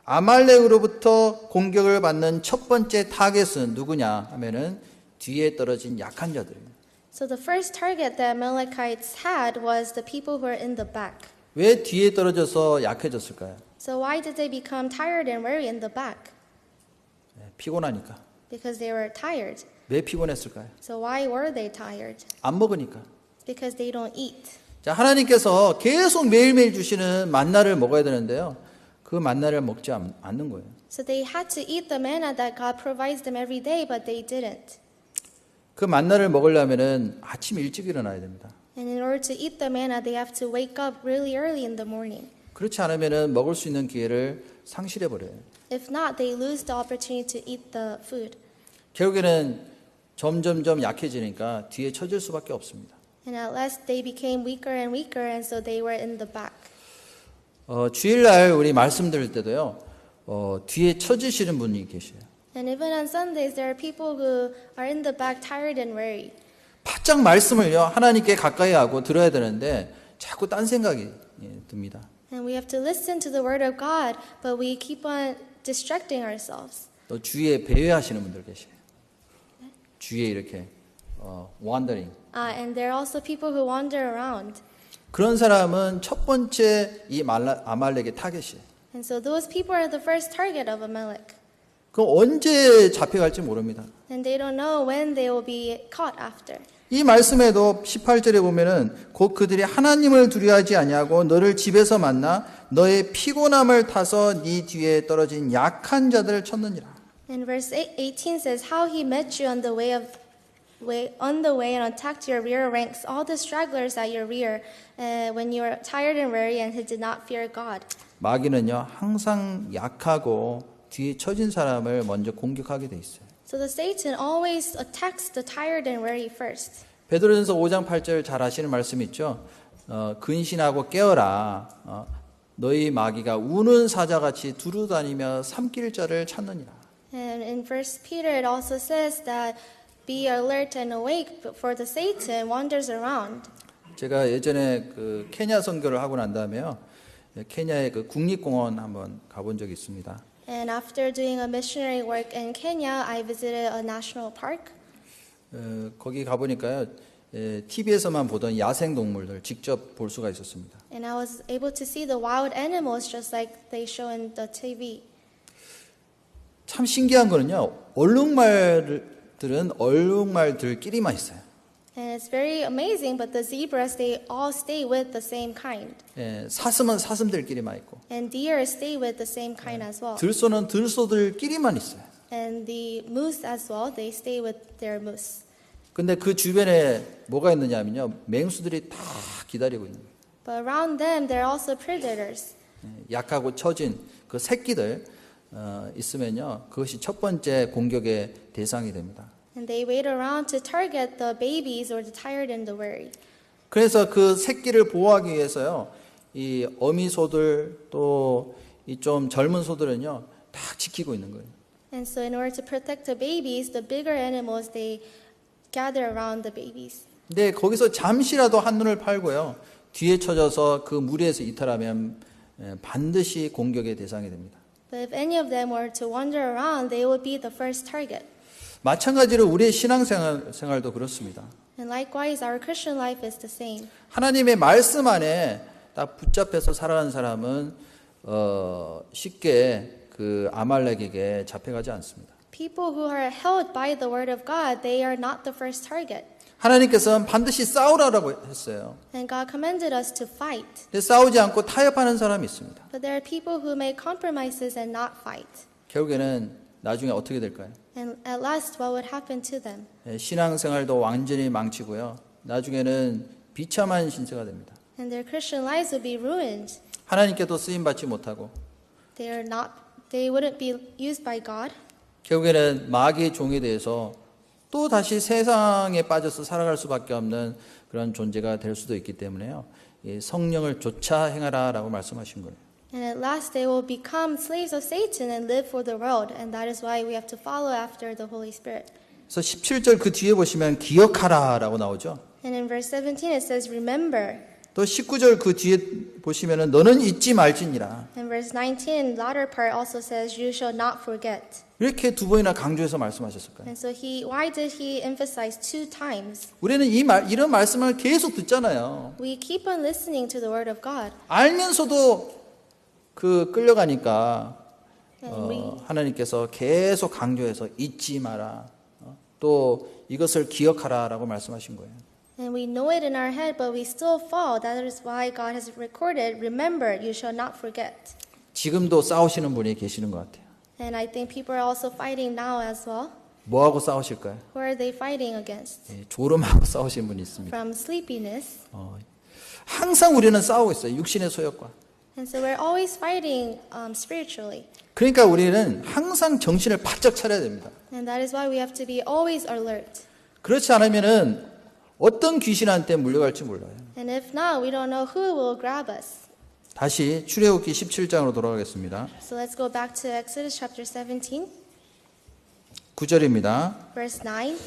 아말렉으로부터 공격을 받는 첫 번째 타겟은 누구냐 하면은 뒤에 떨어진 약한 자들입니다. So the first target the Amalekites had was the people who are in the back. 왜 뒤에 떨어져서 약해졌을까요? So why did they become tired and weary in the back? 피곤하니까. Because they were tired. 왜 피곤했을까요? So why were they tired? 안 먹으니까. Because they don't eat. 자, 하나님께서 계속 매일매일 주시는 만나를 먹어야 되는데요. 그 만나를 먹지 않는 거예요. So they had to eat the manna that God provides them every day, but they didn't. 그 만나를 먹으려면은 아침 일찍 일어나야 됩니다. And in order to eat the manna, they have to wake up really early in the morning. 그렇지 않으면은 먹을 수 있는 기회를 상실해 버려요. If not, they lose the opportunity to eat the food. 결국에는 점점점 약해지니까 뒤에 처질 수밖에 없습니다. And at last, they became weaker and weaker, and so they were in the back. 주일날 우리 말씀 들을 때도요. 뒤에 처지시는 분이 계셔요. And even on Sundays, there are people who are in the back, tired and weary. 바짝 말씀을요. 하나님께 가까이 하고 들어야 되는데 자꾸 딴 생각이 듭니다. And we have to listen to the word of God, but we keep on distracting ourselves. 또 주위에 배회하시는 분들 계셔요. 주위에 이렇게 wandering. And there are also people who wander around. 그런 사람은 첫 번째 이 아말렉의 타겟이에요. And so those people are the first target of Amalek. 그 언제 잡혀갈지 모릅니다. And they don't know when they will be caught after. 이 말씀에도 18절에 보면은 곧 그들이 하나님을 두려워하지 아니하고 너를 집에서 만나 너의 피곤함을 타서 네 뒤에 떨어진 약한 자들을 쳤느니라. And verse 18 says, How he met you on the way and attacked your rear ranks, all the stragglers at your rear, when you were tired and weary, and he did not fear God. 마귀는요 항상 약하고 뒤에 처진 사람을 먼저 공격하게 돼 있어요. So the Satan always attacks the tired and weary first. 베드로전서 5장 8절 잘 아시는 말씀 있죠. 근신하고 깨어라. 너희 마귀가 우는 사자같이 두루다니며 삼킬 자를 찾느니라. And in 1 Peter it also says that be alert and awake, for the Satan wanders around. 제가 예전에 그 케냐 선교를 하고 난 다음에요. 케냐의 그 국립공원 한번 가본 적이 있습니다. And after doing a missionary work in Kenya, I visited a national park. 거기 가보니까요. TV에서만 보던 야생 동물들 직접 볼 수가 있었습니다. And I was able to see the wild animals just like they show in the TV. 참 신기한 거는요. 얼룩말들은 얼룩말들끼리만 있어요. And it's very amazing, but the zebras, they all stay with the same kind. 사슴은 사슴들끼리만 있고 And deer stay with the same kind as well. 들소는 들소들끼리만 있어요. And the moose as well, they stay with their moose. 근데 그 주변에 뭐가 있느냐면요. 맹수들이 다 기다리고 있는 거예요. But around them, there are also predators. 약하고 처진 그 새끼들 있으면요. 그것이 첫 번째 공격의 대상이 됩니다. And they wait around to target the babies or the tired and the weary. 그래서 그 새끼를 보호하기 위해서요. 이 어미소들 또 이 좀 젊은 소들은요. 다 지키고 있는 거예요. And so in order to protect the babies, the bigger animals, they gather around the babies. 근데 거기서 잠시라도 한눈을 팔고요. 뒤에 쳐져서 그 무리에서 이탈하면 반드시 공격의 대상이 됩니다. But if any of them were to wander around, they would be the first target. 마찬가지로 우리의 신앙생활도 그렇습니다. And likewise, our Christian life is the same. 하나님의 말씀 안에 딱 붙잡혀서 살아가는 사람은 쉽게 그 아말렉에게 잡혀가지 않습니다. People who are held by the word of God, they are not the first target. 하나님께서는 반드시 싸우라고 했어요. And God commanded us to fight. 근데 싸우지 않고 타협하는 사람이 있습니다. But there are people who make compromises and not fight. 결국에는 나중에 어떻게 될까요? And at last, what would happen to them? 신앙생활도 완전히 망치고요. 나중에는 비참한 신세가 됩니다. And their Christian lives would be ruined. 하나님께도 쓰임받지 못하고 They wouldn't be used by God. 결국에는 마귀의 종에 대해서 또 다시 세상에 빠져서 살아갈 수밖에 없는 그런 존재가 될 수도 있기 때문에요. 성령을 좇아 행하라라고 말씀하신 거예요. And at last they will become slaves of Satan and live for the world. And that is why we have to follow after the Holy Spirit. 그래서 17절 그 뒤에 보시면 기억하라라고 나오죠. And in verse 17 it says, remember. 또 19절 그 뒤에 보시면은 너는 잊지 말지니라. And verse 19, latter part also says, you shall not forget. 이렇게 두 번이나 강조해서 말씀하셨을까요? And so why did he emphasize 2 times? 우리는 이런 말씀을 계속 듣잖아요. We keep on listening to the word of God. 알면서도 끌려가니까 And 하나님께서 계속 강조해서 잊지 마라. 또 이것을 기억하라라고 말씀하신 거예요. And we know it in our head, but we still fall. That is why God has recorded, remember, you shall not forget. 지금도 싸우시는 분이 계시는 것 같아요. And I think people are also fighting now as well. 뭐하고 싸우실까요? Who are they fighting against? 졸음하고 싸우시는 분이 있습니다. From sleepiness. 항상 우리는 싸우고 있어요. 육신의 소욕과. And so we're always fighting spiritually. 그러니까 우리는 항상 정신을 바짝 차려야 됩니다. And that is why we have to be always alert. 그렇지 않으면은 어떤 귀신한테 물려갈지 몰라요. And if not, we don't know who will grab us. 다시 출애굽기 17장으로 돌아가겠습니다. So let's go back to Exodus chapter 17, 9절입니다. verse 9.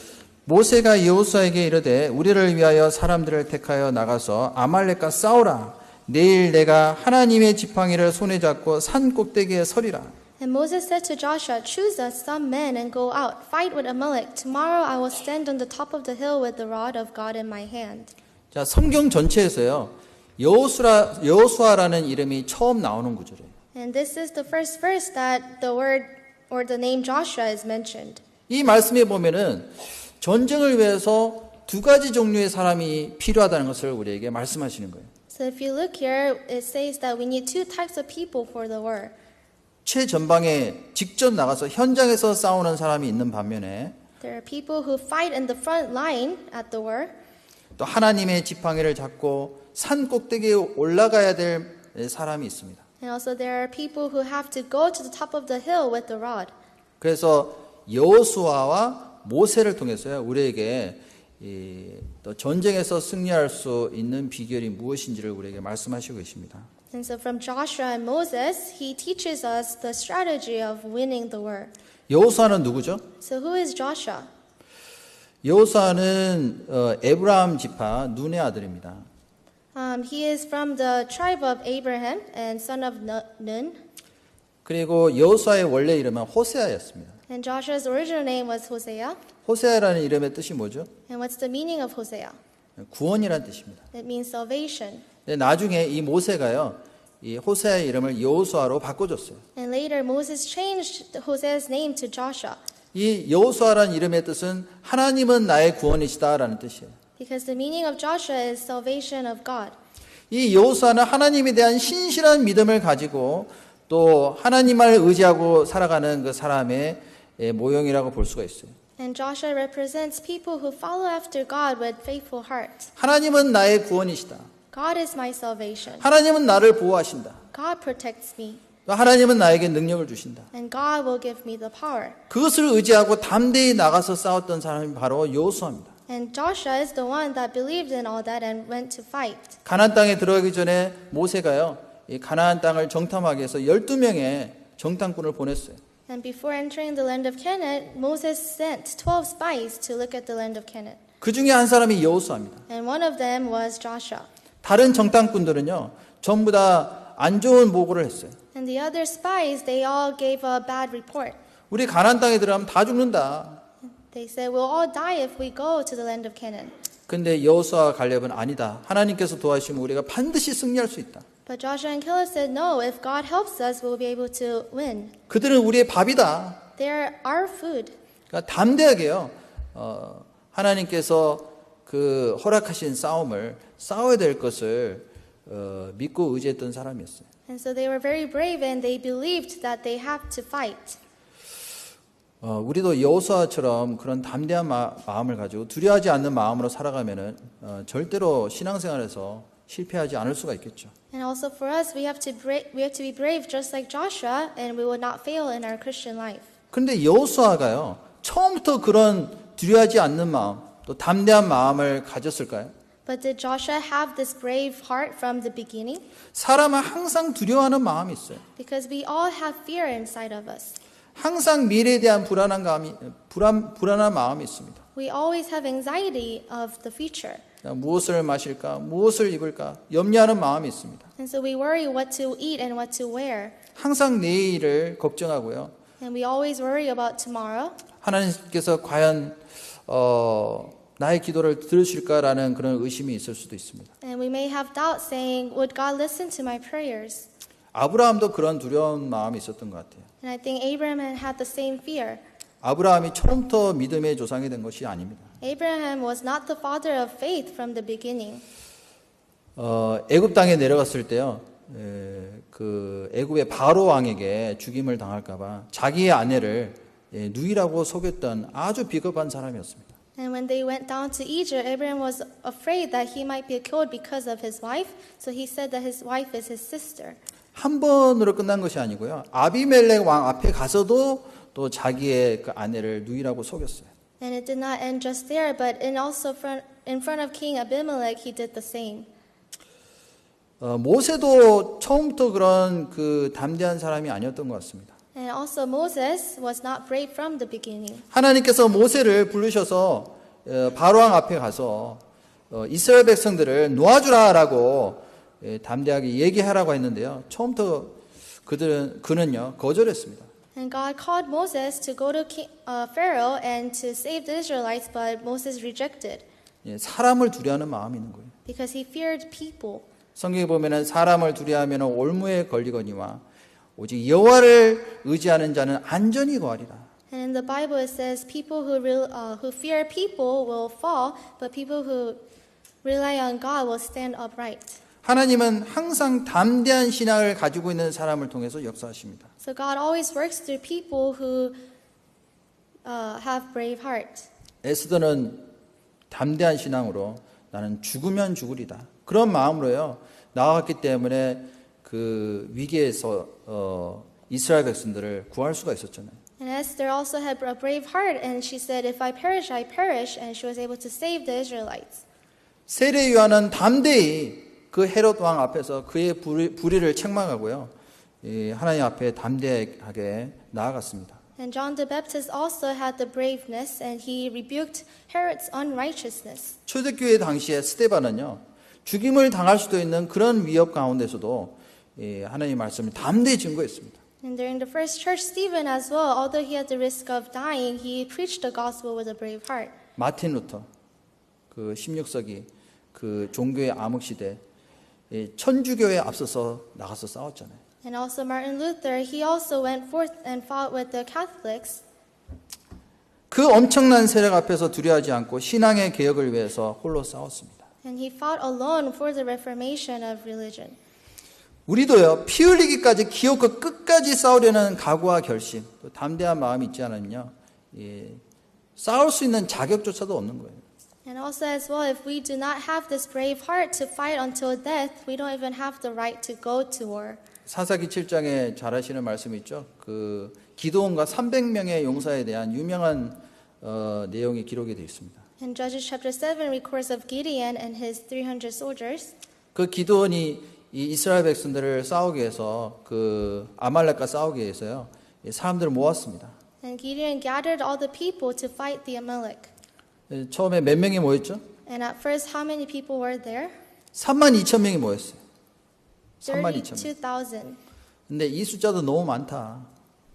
모세가 여호수아에게 이르되 우리를 위하여 사람들을 택하여 나가서 아말렉과 싸우라. 내일 내가 하나님의 지팡이를 손에 잡고 산 꼭대기에 서리라. And Moses said to Joshua, choose us some men and go out, fight with Amalek. Tomorrow I will stand on the top of the hill with the rod of God in my hand. 자, 성경 전체에서요. 여호수아라는 이름이 처음 나오는 구절이에요. And this is the first verse that the word or the name Joshua is mentioned. 이 말씀에 보면은 전쟁을 위해서 2가지 종류의 사람이 필요하다는 것을 우리에게 말씀하시는 거예요. So if you look here, it says that we need 2 types of people for the war. 최전방에 직접 나가서 현장에서 싸우는 사람이 있는 반면에 There are people who fight in the front line at the war. 또 하나님의 지팡이를 잡고 산 꼭대기에 올라가야 될 사람이 있습니다. And also there are people who have to go to the top of the hill with the rod. 그래서 여호수아와 모세를 통해서요 우리에게 또 전쟁에서 승리할 수 있는 비결이 무엇인지를 우리에게 말씀하시고 계십니다. And so from Joshua and Moses, he teaches us the strategy of winning the war. 여호수아는 누구죠? So who is Joshua? 여호수아는 에브라임 지파 눈의 아들입니다. He is from the tribe of Abraham and son of Nun. 그리고 여호수아의 원래 이름은 호세아였습니다. And Joshua's original name was Hosea. 호세아라는 이름의 뜻이 뭐죠? And what's the meaning of Hosea? 구원이라는 뜻입니다. It means salvation. 근데 나중에 이 모세가요, 이 호세아의 이름을 여호수아로 바꿔줬어요. And later Moses changed Hosea's name to Joshua. 이 여호수아라는 이름의 뜻은 하나님은 나의 구원이시다라는 뜻이에요. Because the meaning of Joshua is salvation of God. 이 여호수아는 하나님에 대한 신실한 믿음을 가지고 또 하나님을 의지하고 살아가는 그 사람의 모형이라고 볼 수가 있어요. And Joshua represents people who follow after God with faithful heart. 하나님은 나의 구원이시다. God is my salvation. 하나님은 나를 보호하신다. God protects me. 또 하나님은 나에게 능력을 주신다. And God will give me the power. 그것을 의지하고 담대히 나가서 싸웠던 사람이 바로 여호수아입니다. And Joshua is the one that believed in all that and went to fight. 가나안 땅에 들어가기 전에 모세가요, 이 가나안 땅을 정탐하기 위해서 12명의 정탐꾼을 보냈어요. And before entering the land of Canaan, Moses sent 12 spies to look at the land of Canaan. 그 중에 한 사람이 여호수아입니다. And one of them was Joshua. 다른 정탐꾼들은요, 전부 다 안 좋은 보고를 했어요. And the other spies, they all gave a bad report. 우리 가나안 땅에 들어가면 다 죽는다. They said, we'll all die if we go to the land of Canaan. 근데 여호수아와 갈렙은 아니다. 하나님께서 도와주시면 우리가 반드시 승리할 수 있다. But Joshua and Caleb said, no, if God helps us, we'll be able to win. 그들은 우리의 밥이다. They're our food. 그러니까 담대하게요. 하나님께서 그 허락하신 싸움을 싸워야 될 것을 믿고 의지했던 사람이었어요. And so they were very brave and they believed that they have to fight. 우리도 여호수아처럼 그런 담대한 마음을 가지고 두려워하지 않는 마음으로 살아가면은 절대로 신앙생활에서 실패하지 않을 수가 있겠죠. And also for us, we have to be brave just like Joshua, and we will not fail in our Christian life. 그런데 여호수아가요, 처음부터 그런 두려워하지 않는 마음, 또 담대한 마음을 가졌을까요? But did Joshua have this brave heart from the beginning? 사람은 항상 두려워하는 마음이 있어요. Because we all have fear inside of us. 항상 미래에 대한 불안한 마음이 있습니다. We always have anxiety of the future. 무엇을 마실까, 무엇을 입을까 염려하는 마음이 있습니다. And so we worry what to eat and what to wear. 항상 내일을 걱정하고요. And we always worry about tomorrow. 하나님께서 과연 나의 기도를 들으실까라는 그런 의심이 있을 수도 있습니다. And we may have doubt saying, would God listen to my prayers? 아브라함도 그런 두려운 마음이 있었던 것 같아요. And I think Abraham had the same fear. 아브라함이 처음부터 믿음의 조상이 된 것이 아닙니다. Abraham was not the father of faith from the beginning. 애굽 땅에 내려갔을 때요, 그 애굽의 바로 왕에게 죽임을 당할까봐 자기의 아내를 누이라고 속였던 아주 비겁한 사람이었습니다. And when they went down to Egypt, Abraham was afraid that he might be killed because of his wife. So he said that his wife is his sister. 한 번으로 끝난 것이 아니고요, 아비멜렉 왕 앞에 가서도 또 자기의 그 아내를 누이라고 속였어요. And it did not end just there, but in front of King Abimelech, he did the same. 모세도 처음부터 그런 그 담대한 사람이 아니었던 것 같습니다. And also Moses was not brave from the beginning. 하나님께서 모세를 부르셔서 바로왕 앞에 가서 이스라엘 백성들을 놓아주라라고 담대하게 얘기하라고 했는데요. 처음부터 그는요 거절했습니다. And God called Moses to go to Pharaoh and to save the Israelites, but Moses rejected 사람을 두려워하는 마음이 있는 거예요. because he feared people. 성경에 보면은 사람을 두려워하면 올무에 걸리거니와 오직 여호와를 의지하는 자는 안전히 거하리라. And in the Bible it says, people who fear people will fall, but people who rely on God will stand upright. 하나님은 항상 담대한 신앙을 가지고 있는 사람을 통해서 역사하십니다. So God always works through people who have brave heart. 에스더는 담대한 신앙으로 나는 죽으면 죽으리다. 그런 마음으로요 나아갔기 때문에 그 위기에서 이스라엘 백성들을 구할 수가 있었잖아요. And Esther also had a brave heart, and she said, "If I perish, I perish," and she was able to save the Israelites. 세례 요한은 담대히 그 헤롯 왕 앞에서 그의 불의를 책망하고요, 하나님 앞에 담대하게 나아갔습니다. And John the Baptist also had the braveness, and he rebuked Herod's unrighteousness. 초대교회 당시에 스데반은요 죽임을 당할 수도 있는 그런 위협 가운데서도 하나님 말씀을 담대히 증거했습니다. And during the first church, Stephen as well, although he had the risk of dying, he preached the gospel with a brave heart. 마틴 루터 그 16세기 그 종교의 암흑 시대 천주교에 앞서서 나가서 싸웠잖아요. And also Martin Luther, he also went forth and fought with the Catholics. 그 엄청난 세력 앞에서 두려워하지 않고 신앙의 개혁을 위해서 홀로 싸웠습니다. And he fought alone for the reformation of religion. 우리도요 피 흘리기까지 기어코 끝까지 싸우려는 각오와 결심, 또 담대한 마음이 있지 않으면요 싸울 수 있는 자격조차도 없는 거예요. And also as well, if we do not have this brave heart to fight until death, we don't even have the right to go to war. 사사기 7장에 잘 아시는 말씀이 있죠. 그 기드온과 300명의 용사에 대한 유명한 내용이 기록이 되어 있습니다. In Judges chapter 7 records of Gideon and his 300 soldiers. 그 기드온이 이 이스라엘 백성들을 싸우기 위해서 그 아말렉과 싸우기 위해서요 사람들을 모았습니다. And Gideon gathered all the people to fight the Amalek. 처음에 몇 명이 모였죠? And at first, how many people were there? 32,000명이 모였어요. 32,000명. 32,000. 근데 이 숫자도 너무 많다.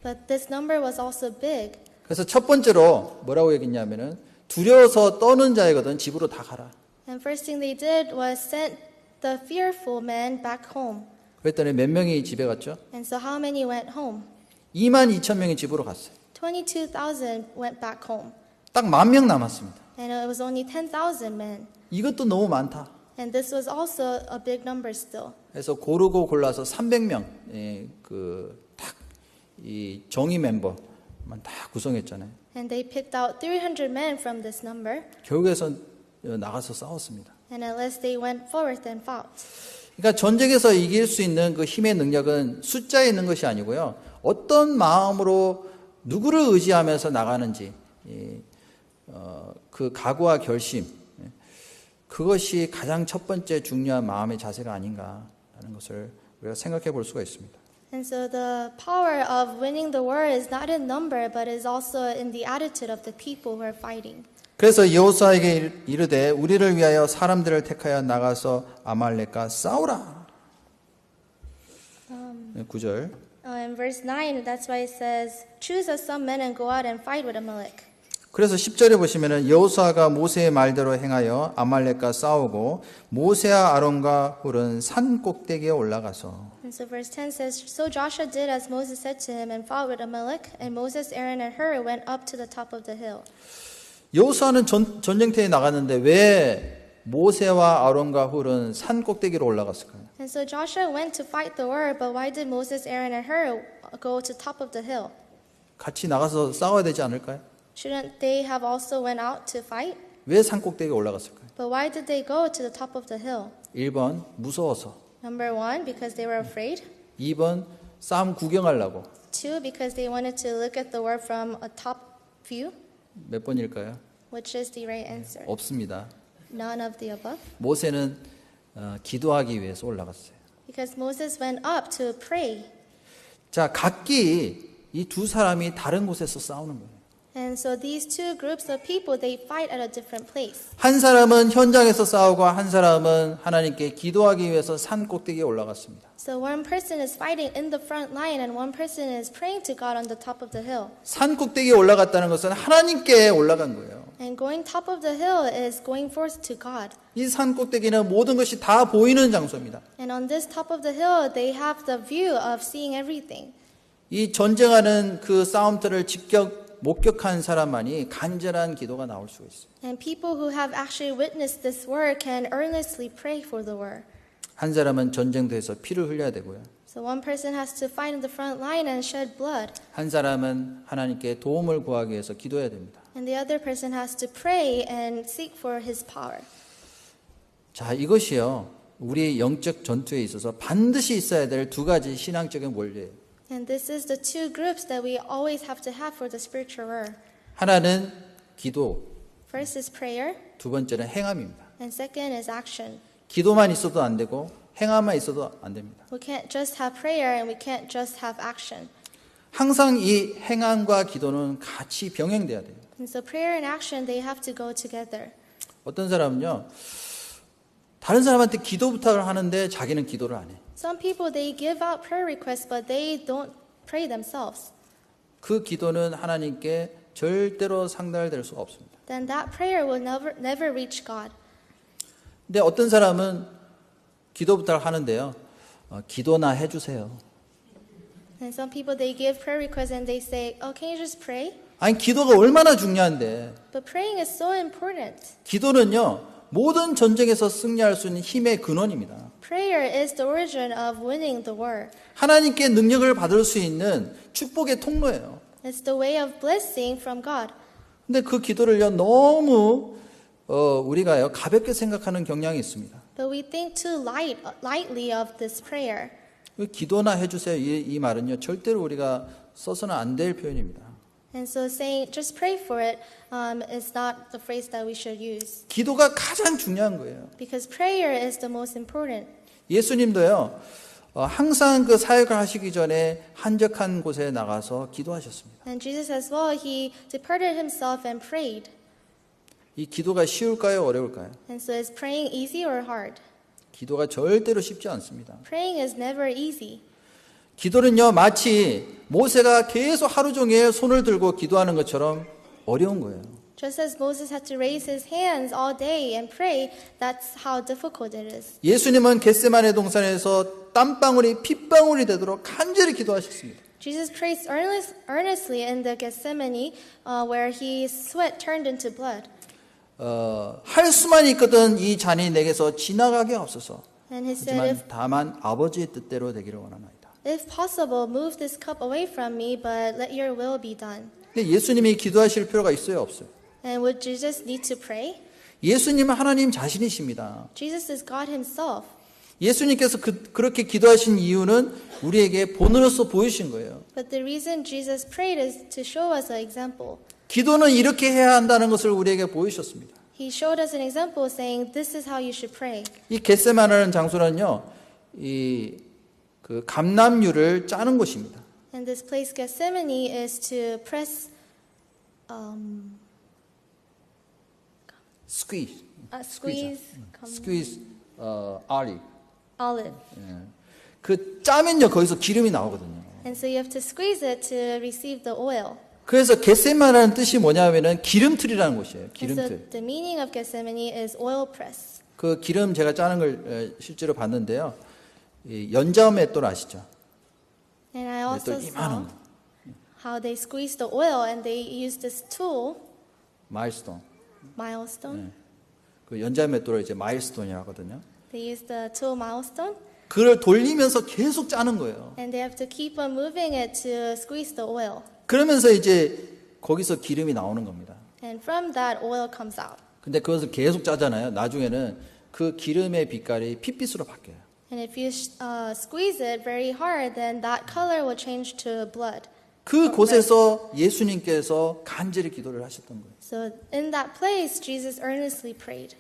But this number was also big. 그래서 첫 번째로 뭐라고 얘기했냐면은 두려워서 떠는 자이거든 집으로 다 가라. And first thing they did was sent the fearful men back home. 그랬더니 몇 명이 집에 갔죠? And so how many went home? 22,000명이 집으로 갔어요. 22,000 went back home. 딱 10,000명 남았습니다. And it was only 10,000 men. 이것도 너무 많다. And this was also a big number still. 그래서 고르고 골라서 300명 딱 이 정의 멤버만 다 구성했잖아요. And they picked out 300 men from this number. 결국에서 나가서 싸웠습니다. And at last they went forth and fought. 그러니까 전쟁에서 이길 수 있는 그 힘의 능력은 숫자에 있는 것이 아니고요. 어떤 마음으로 누구를 의지하면서 나가는지 그 각오와 결심 그것이 가장 첫 번째 중요한 마음의 자세가 아닌가라는 것을 우리가 생각해 볼 수가 있습니다. And so the power of winning the war is not in number, but is also in the attitude of the people who are fighting. 그래서 여호수아에게 이르되 우리를 위하여 사람들을 택하여 나가서 아말렉과 싸우라. 9절. In verse 9, that's why it says, choose us some men and go out and fight with Amalek. 그래서 10절에 보시면은 여호수아가 모세의 말대로 행하여 아말렉과 싸우고 모세와 아론과 훌은 산 꼭대기에 올라가서 And so verse 10 says, so Joshua did as Moses said to him and fought with Amalek, and Moses, Aaron, and Hur went up to the top of the hill. 여호수아는 전쟁터에 나갔는데 왜 모세와 아론과 훌은 산 꼭대기로 올라갔을까요? And so Joshua went to fight the war, but why did Moses, Aaron, and Hur go to top of the hill? 같이 나가서 싸워야 되지 않을까요? Shouldn't they have also went out to fight? 왜 산 꼭대기에 올라갔을까요? But why did they go to the top of the hill? 1번 무서워서, Number 1, because they were afraid. 2번 싸움 구경하려고. 2, because they wanted to look at the war from a top view. 몇 번일까요? Which is the right answer? 없습니다. None of the above. 모세는 기도하기 위해서 올라갔어요. Because Moses went up to pray. 자, 각기 이 두 사람이 다른 곳에서 싸우는 거예요. And so these two groups of people, they fight at a different place. 한 사람은 현장에서 싸우고 한 사람은 하나님께 기도하기 위해서 산 꼭대기에 올라갔습니다. So one person is fighting in the front line and one person is praying to God on the top of the hill. 산 꼭대기에 올라갔다는 것은 하나님께 올라간 거예요. And going top of the hill is going forth to God. 이 산 꼭대기는 모든 것이 다 보이는 장소입니다. And on this top of the hill, they have the view of seeing everything. 이 전쟁하는 그 싸움터를 직접 목격한 사람만이 간절한 기도가 나올 수가 있어요. And people who have actually witnessed this war can earnestly pray for the war. 한 사람은 전쟁터에서 피를 흘려야 되고요. So one person has to fight in the front line and shed blood. 한 사람은 하나님께 도움을 구하기 위해서 기도해야 됩니다. And the other person has to pray and seek for his power. 자, 이것이요. 우리의 영적 전투에 있어서 반드시 있어야 될 두 가지 신앙적인 원리예요. And this is the two groups that we always have to have for the spiritual war. 하나는 기도, First is prayer, 두 번째는 행함입니다. and second is action. 기도만 있어도 안 되고 행함만 있어도 안 됩니다. We can't just have prayer and we can't just have action. 항상 이 행함과 기도는 같이 병행돼야 돼요. And so prayer and action, they have to go together. 어떤 사람은요, 다른 사람한테 기도 부탁을 하는데 자기는 기도를 안 해. Some people, they give out prayer requests, but they don't pray themselves. 그 기도는 하나님께 절대로 상달될 수가 없습니다. Then that prayer will never reach God. 근데 어떤 사람은 기도 부탁을 하는데요, 기도나 해주세요. And some people, they give prayer requests and they say, oh, can you just pray? 아니, 기도가 얼마나 중요한데. But praying is so important. 기도는요, 모든 전쟁에서 승리할 수 있는 힘의 근원입니다. Prayer is the origin of winning the war. 하나님께 능력을 받을 수 있는 축복의 통로예요. It's the way of blessing from God. 근데 그 기도를요, 너무 우리가요, 가볍게 생각하는 경향이 있습니다. But we think too lightly of this prayer. 기도나 해주세요. 이 말은요, 절대로 우리가 써서는 안 될 표현입니다. And so saying just pray for it is not the phrase that we should use. 기도가 가장 중요한 거예요. Because prayer is the most important. 예수님도요, 항상 그 사역을 하시기 전에 한적한 곳에 나가서 기도하셨습니다. And Jesus as well, he departed himself and prayed. 이 기도가 쉬울까요? 어려울까요? And so is praying easy or hard? 기도가 절대로 쉽지 않습니다. Praying is never easy. 기도는요, 마치 모세가 계속 하루 종일 손을 들고 기도하는 것처럼 어려운 거예요. Just as Moses had to raise his hands all day and pray, that's how difficult it is. 예수님은 겟세마네 동산에서 땀방울이 핏방울이 되도록 간절히 기도하셨습니다. Jesus prays earnestly in the Gethsemane, where his sweat turned into blood. 할 수만 있거든 이 잔이 내게서 지나가게 없어서. And he said, 하지만 다만 아버지의 뜻대로 되기를 원하나이다. if possible, move this cup away from me, but let your will be done. 근데 예수님이 기도하실 필요가 있어요, 없어요? And would Jesus need to pray? 예수님은 하나님 자신이십니다. Jesus is God himself. 예수님께서 그렇게 기도하신 이유는 우리에게 본으로서 보이신 거예요. But the reason Jesus prayed is to show us an example. 기도는 이렇게 해야 한다는 것을 우리에게 보이셨습니다. He showed us an example saying, this is how you should pray. 이 겟세마네라는 장소는요, 그 감람류를 짜는 곳입니다. And this place, Gethsemane, is to press, squeeze olive. olive. 그 짜면요 거기서 기름이 나오거든요. And so you have to squeeze it to receive the oil. 그래서 겟세마네라는 뜻이 뭐냐면은 기름틀이라는 곳이에요. And so 기름틀. the meaning of Gethsemane is oil press. 그 기름 제가 짜는 걸 실제로 봤는데요. 이 연자 맷돌 아시죠? And I also 맷돌 이만한 saw 거. how they squeeze the oil and they use this tool, 마일스톤. milestone. 그 연자 맷돌을 이제 마일스톤이라고 하거든요. They use the tool milestone. 그걸 돌리면서 계속 짜는 거예요. And they have to keep on moving it to squeeze the oil. 그러면서 이제 거기서 기름이 나오는 겁니다. And from that, oil comes out. 근데 그것을 계속 짜잖아요. 나중에는 그 기름의 빛깔이 핏빛으로 바뀌어요. And if you squeeze it very hard, then that color will change to blood. 그 곳에서 예수님께서 간절히 기도를 하셨던 거예요. So in that place, Jesus earnestly prayed.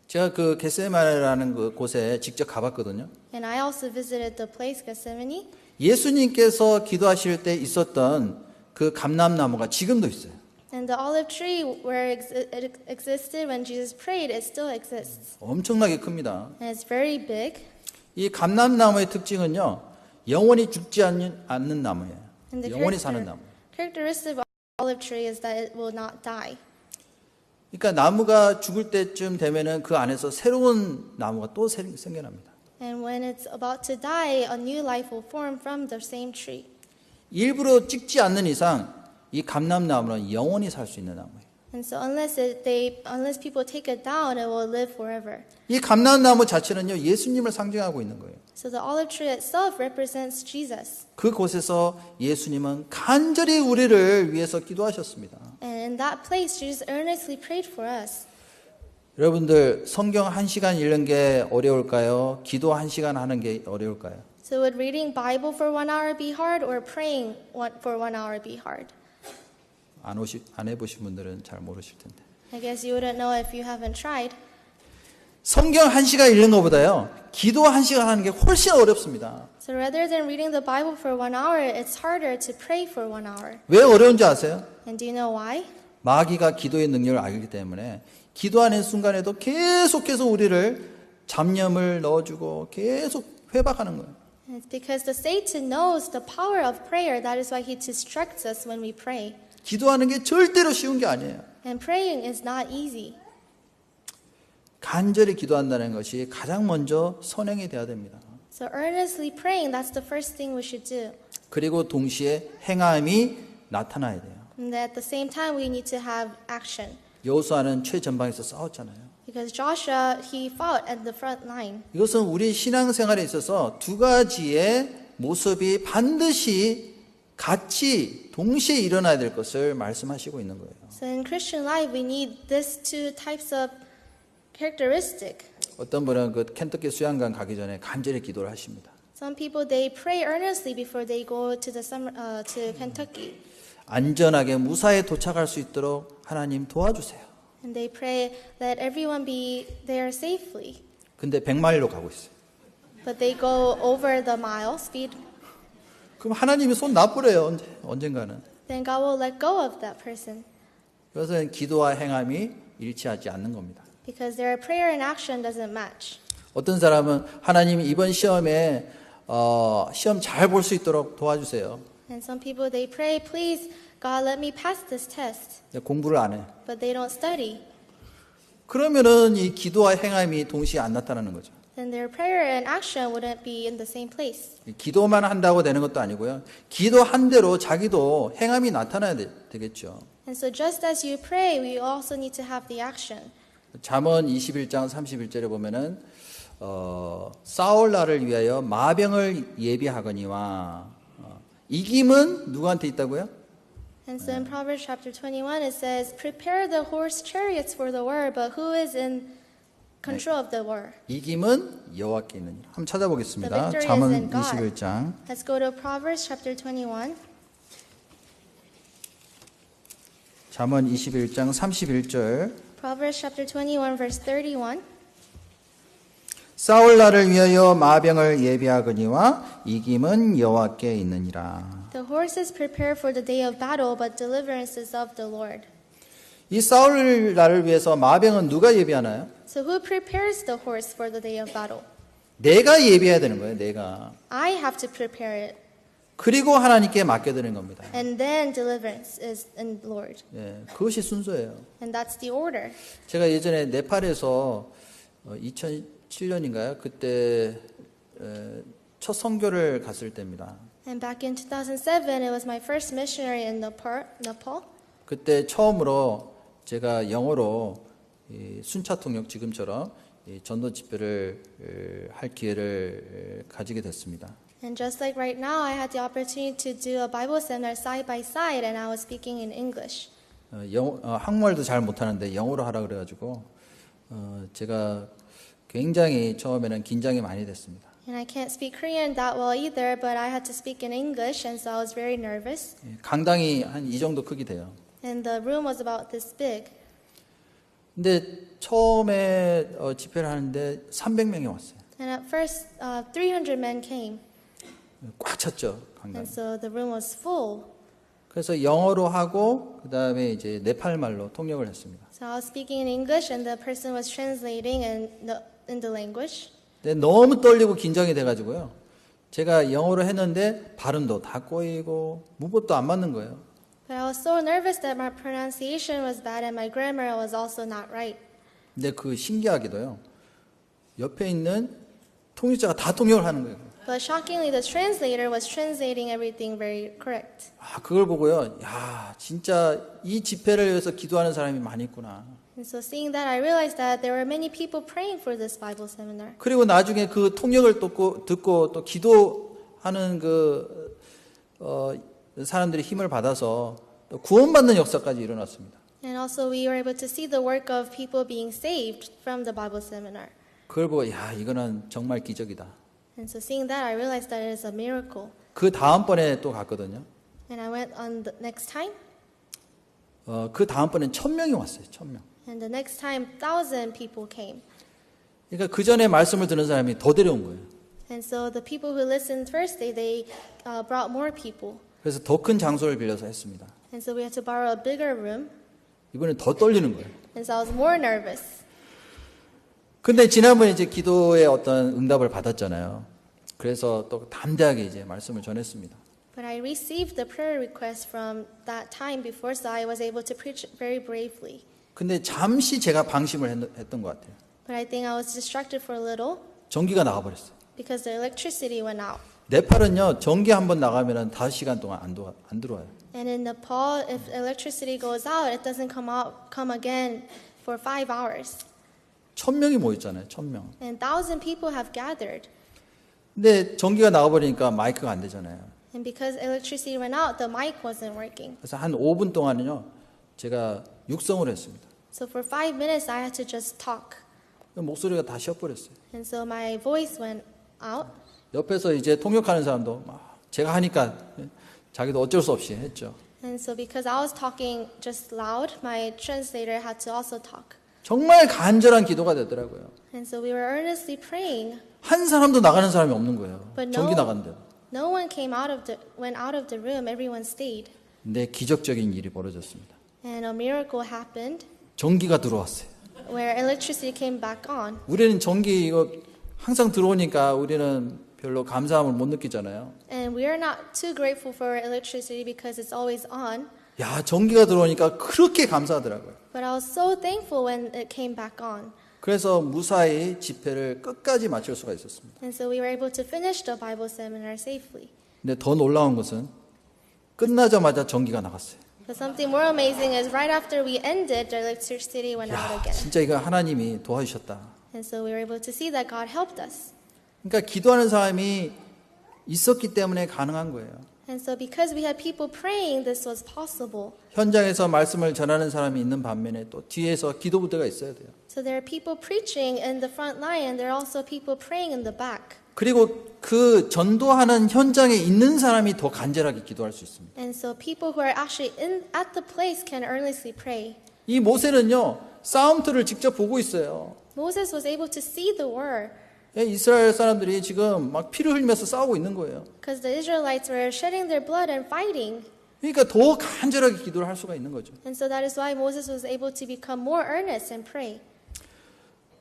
제가 그 겟세마네라는 그 곳에 직접 가봤거든요. And I also visited the place, Gethsemane. 예수님께서 기도하실 때 있었던 그 감람나무가 지금도 있어요. And the olive tree where it existed when Jesus prayed, it still exists. 엄청나게 큽니다. And it's very big. 이 감람나무의 특징은요, 영원히 죽지 않는 나무예요. And the 영원히 사는 나무. characteristic of olive tree is that it will not die. 그러니까 나무가 죽을 때쯤 되면은 그 안에서 새로운 나무가 또 생겨납니다. And when it's about to die, a new life will form from the same tree. 일부러 찍지 않는 이상 이 감람나무는 영원히 살 수 있는 나무예요. And so unless people take it down, it will live forever. 이 감람나무 자체는요, 예수님을 상징하고 있는 거예요. So the olive tree itself represents Jesus. 그곳에서 예수님은 간절히 우리를 위해서 기도하셨습니다. And in that place, Jesus earnestly prayed for us. 여러분들 성경 1시간 읽는 게 어려울까요? 기도 1시간 하는 게 어려울까요? So would reading Bible for 1 hour be hard, or praying for 1 hour be hard? 안 해보신 분들은 잘 모르실 텐데. I guess you wouldn't know if you haven't tried. 성경 1시간 읽는 것보다요, 기도 1시간 하는 게 훨씬 어렵습니다. So rather than reading the Bible for 1 hour, it's harder to pray for 1 hour. 왜 어려운지 아세요? And do you know why? 마귀가 기도의 능력을 알기 때문에 기도하는 순간에도 계속해서 우리를 잡념을 넣어주고 계속 회박하는 거예요. It's because the Satan knows the power of prayer. That is why he distracts us when we pray. 기도하는 게 절대로 쉬운 게 아니에요. And praying is not easy. 간절히 기도한다는 것이 가장 먼저 선행이 돼야 됩니다. So earnestly praying, that's the first thing we should do. 그리고 동시에 행함이 나타나야 돼요. And at the same time, we need to have action. 여호수아는 최전방에서 싸웠잖아요. Because Joshua, he fought at the front line. 이것은 우리 신앙생활에 있어서 두 가지의 모습이 반드시 같이 동시에 일어나야 될 것을 말씀하시고 있는 거예요. So in Christian life, we need these two types of characteristic. 어떤 분은 그 켄터키 수양관 가기 전에 간절히 기도를 하십니다. Some people, they pray earnestly before they go to to Kentucky. 안전하게 무사히 도착할 수 있도록 하나님 도와주세요. And they pray that everyone be there safely. 근데 100마일로 가고 있어요. But they go over the mile speed. 그럼 하나님이 손 놔버려요. 언젠가는. Then God will let go of that person. 그것은 기도와 행함이 일치하지 않는 겁니다. Because their prayer and action doesn't match. 어떤 사람은 하나님 이번 시험에 시험 잘 볼 수 있도록 도와주세요. And some people, they pray, please, God, let me pass this test. 공부를 안 해. But they don't study. 그러면은 이 기도와 행함이 동시에 안 나타나는 거죠. then their prayer and action wouldn't be in the same place. 기도만 한다고 되는 것도 아니고요. 기도한 대로 자기도 행함이 나타나야 되겠죠. And so just as you pray, we also need to have the action. 잠언 21장 31절에 보면은 싸울 날을 위하여 마병을 예비하거니와 이김은 누구한테 있다고요? And so in Proverbs chapter 21, it says, prepare the horse chariots for the war, but who is in control of the war? 이김은 여호와께 있느니라. 한번 찾아보겠습니다. The victory is 잠언 in God. 21장 Let's go to Proverbs chapter 21. 잠언 21장 31절 Proverbs chapter 21, verse 31. 싸울 날을 위하여 마병을 예비하거니와 이김은 여호와께 있느니라. The horses prepare for the day of battle, but deliverance is of the Lord. 이 싸울 날을 위해서 마병은 누가 예비하나요? So who prepares the horse for the day of battle? 내가 예비해야 되는 거예요. 내가. I have to prepare it. 그리고 하나님께 맡겨드리는 겁니다. And then deliverance is in the Lord. 예, 그것이 순서예요. And that's the order. 제가 예전에 네팔에서 2007년인가요? 그때 첫 선교를 갔을 때입니다. And back in 2007, it was my first missionary in Nepal. 그때 처음으로 제가 영어로 순차 통역 지금처럼 전도 집회를 할 기회를 가지게 됐습니다. And just like right now, I had the opportunity to do a Bible seminar side by side, and I was speaking in English. 한국말도 잘 못하는데 영어로 하라 그래가지고 제가 굉장히 처음에는 긴장이 많이 됐습니다. And I can't speak Korean that well either, but I had to speak in English, and so I was very nervous. 강당이 한 이 정도 크기 돼요. And the room was about this big. 근데 처음에 집회를 하는데 300명이 왔어요. And at first, 300 men came, 꽉 찼죠, 강당. and so the room was full. 그래서 영어로 하고 그 다음에 이제 네팔 말로 통역을 했습니다. So I was speaking in English, and the person was translating in the language. 근데 너무 떨리고 긴장이 돼가지고요. 제가 영어로 했는데 발음도 다 꼬이고 문법도 안 맞는 거예요. But I was so nervous that my pronunciation was bad and my grammar was also not right. 근데 그 신기하게도요. 옆에 있는 통역자가 다 통역을 하는 거예요. But shockingly, the translator was translating everything very correct. 그걸 보고요. 야, 진짜 이 집회를 위해서 기도하는 사람이 많이 있구나. And so seeing that, I realized that there were many people praying for this Bible seminar. 그리고 나중에 그 통역을 듣고 또 기도하는 사람들이 힘을 받아서 또 구원받는 역사까지 일어났습니다. And also we were able to see the work of people being saved from the Bible seminar. 그걸 보고 야, 이거는 정말 기적이다. And so seeing that, I realized that it is a miracle. 그 다음번에 또 갔거든요. And I went on the next time. 그 다음번엔 1000명이 왔어요. 1000명. And the next time, 1,000 people came. 그러니까 그 전에 말씀을 듣는 사람이 더 데려온 거예요. And so the people who listened first, they brought more people. 그래서 더 큰 장소를 빌려서 했습니다. And so we had to borrow a bigger room. 이번엔 더 떨리는 거예요. And so I was more nervous. 근데 지난번에 이제 기도의 어떤 응답을 받았잖아요. 그래서 또 담대하게 이제 말씀을 전했습니다. But I received the prayer request from that time before, so I was able to preach very bravely. 근데 잠시 제가 방심을 했던 것 같아요. But I think I was distracted for a little 전기가 나가버렸어요. because the electricity went out. 네팔은요, 전기 한번 나가면 5시간 동안 안 들어와요. And in Nepal, if electricity goes out, it doesn't come again for 5 hours. 1000명이 모였잖아요. 1000명. And 1,000 people have gathered. 근데 전기가 나가버리니까 마이크가 안 되잖아요. And because electricity went out, the mic wasn't working. 그래서 한 5분 동안은요, 제가 육성을 했습니다. So for 5 minutes, I had to just talk. 목소리가 다 쉬어버렸어요. And so my voice went out. 옆에서 이제 통역하는 사람도 제가 하니까 자기도 어쩔 수 없이 했죠. And so because I was talking just loud, my translator had to also talk. 정말 간절한 기도가 되더라고요. And so we were earnestly praying. 한 사람도 나가는 사람이 없는 거예요. But 전기 나간대요. no one went out of the room. Everyone stayed. 근데 기적적인 일이 벌어졌습니다. And a miracle happened 전기가 들어왔어요. where electricity came back on. 우리는 전기 이거 항상 들어오니까 우리는 별로 감사함을 못 느끼잖아요. And we are not too grateful for electricity because it's always on. 야, 전기가 들어오니까 그렇게 감사하더라고요. But I was so thankful when it came back on. 그래서 무사히 집회를 끝까지 마칠 수가 있었습니다. And so we were able to finish the Bible seminar safely. 근데 더 놀라운 것은 끝나자마자 전기가 나갔어요. But something more amazing is right after we ended, the electricity went out 야, again. 진짜 이거 하나님이 도와주셨다. And so we were able to see that God helped us. 그러니까 기도하는 사람이 있었기 때문에 가능한 거예요. And so because we had people praying, this was possible. 현장에서 말씀을 전하는 사람이 있는 반면에 또 뒤에서 기도 부대가 있어야 돼요. So there are people preaching in the front line, and there are also people praying in the back. 그리고 그 전도하는 현장에 있는 사람이 더 간절하게 기도할 수 있습니다. And so people who are actually at the place can earnestly pray. 이 모세는요, 싸움터를 직접 보고 있어요. Moses was able to see the war 이스라엘 사람들이 지금 막 피를 흘리면서 싸우고 있는 거예요. because the Israelites were shedding their blood and fighting. 그러니까 더 간절하게 기도를 할 수가 있는 거죠. And so that is why Moses was able to become more earnest and pray.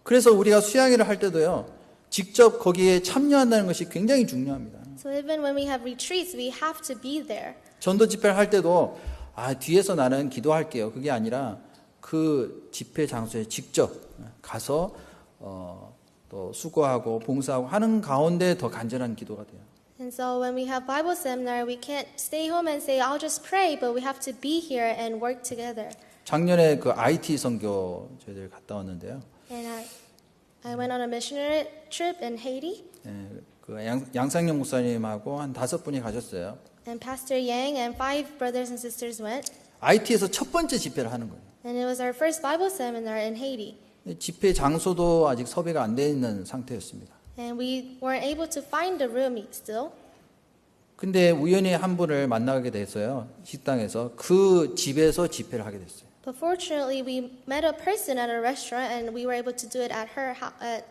그래서 우리가 수양회를 할 때도요, 직접 거기에 참여한다는 것이 굉장히 중요합니다. So even when we have retreats, we have to be there. 전도 집회를 할 때도 뒤에서 나는 기도할게요. 그게 아니라 그 집회 장소에 직접 가서 또 수고하고 봉사하고 하는 가운데 더 간절한 기도가 돼요. And so when we have Bible seminar, we can't stay home and say, I'll just pray, but we have to be here and work together. 작년에 그 IT 선교 저희들 갔다 왔는데요. And I went on a missionary trip in Haiti, 그 양상영 목사님하고 한 5분이 가셨어요. and Pastor Yang and 5 brothers and sisters went. IT에서 첫 번째 집회를 하는 거예요. And it was our first Bible seminar in Haiti. 집회 장소도 아직 섭외가 안 돼 있는 상태였습니다. And we weren't able to find a room still. 근데 우연히 한 분을 만나게 돼서요. 식당에서 그 집에서 집회를 하게 됐어요. But fortunately, we met a person at a restaurant, and we were able to do it at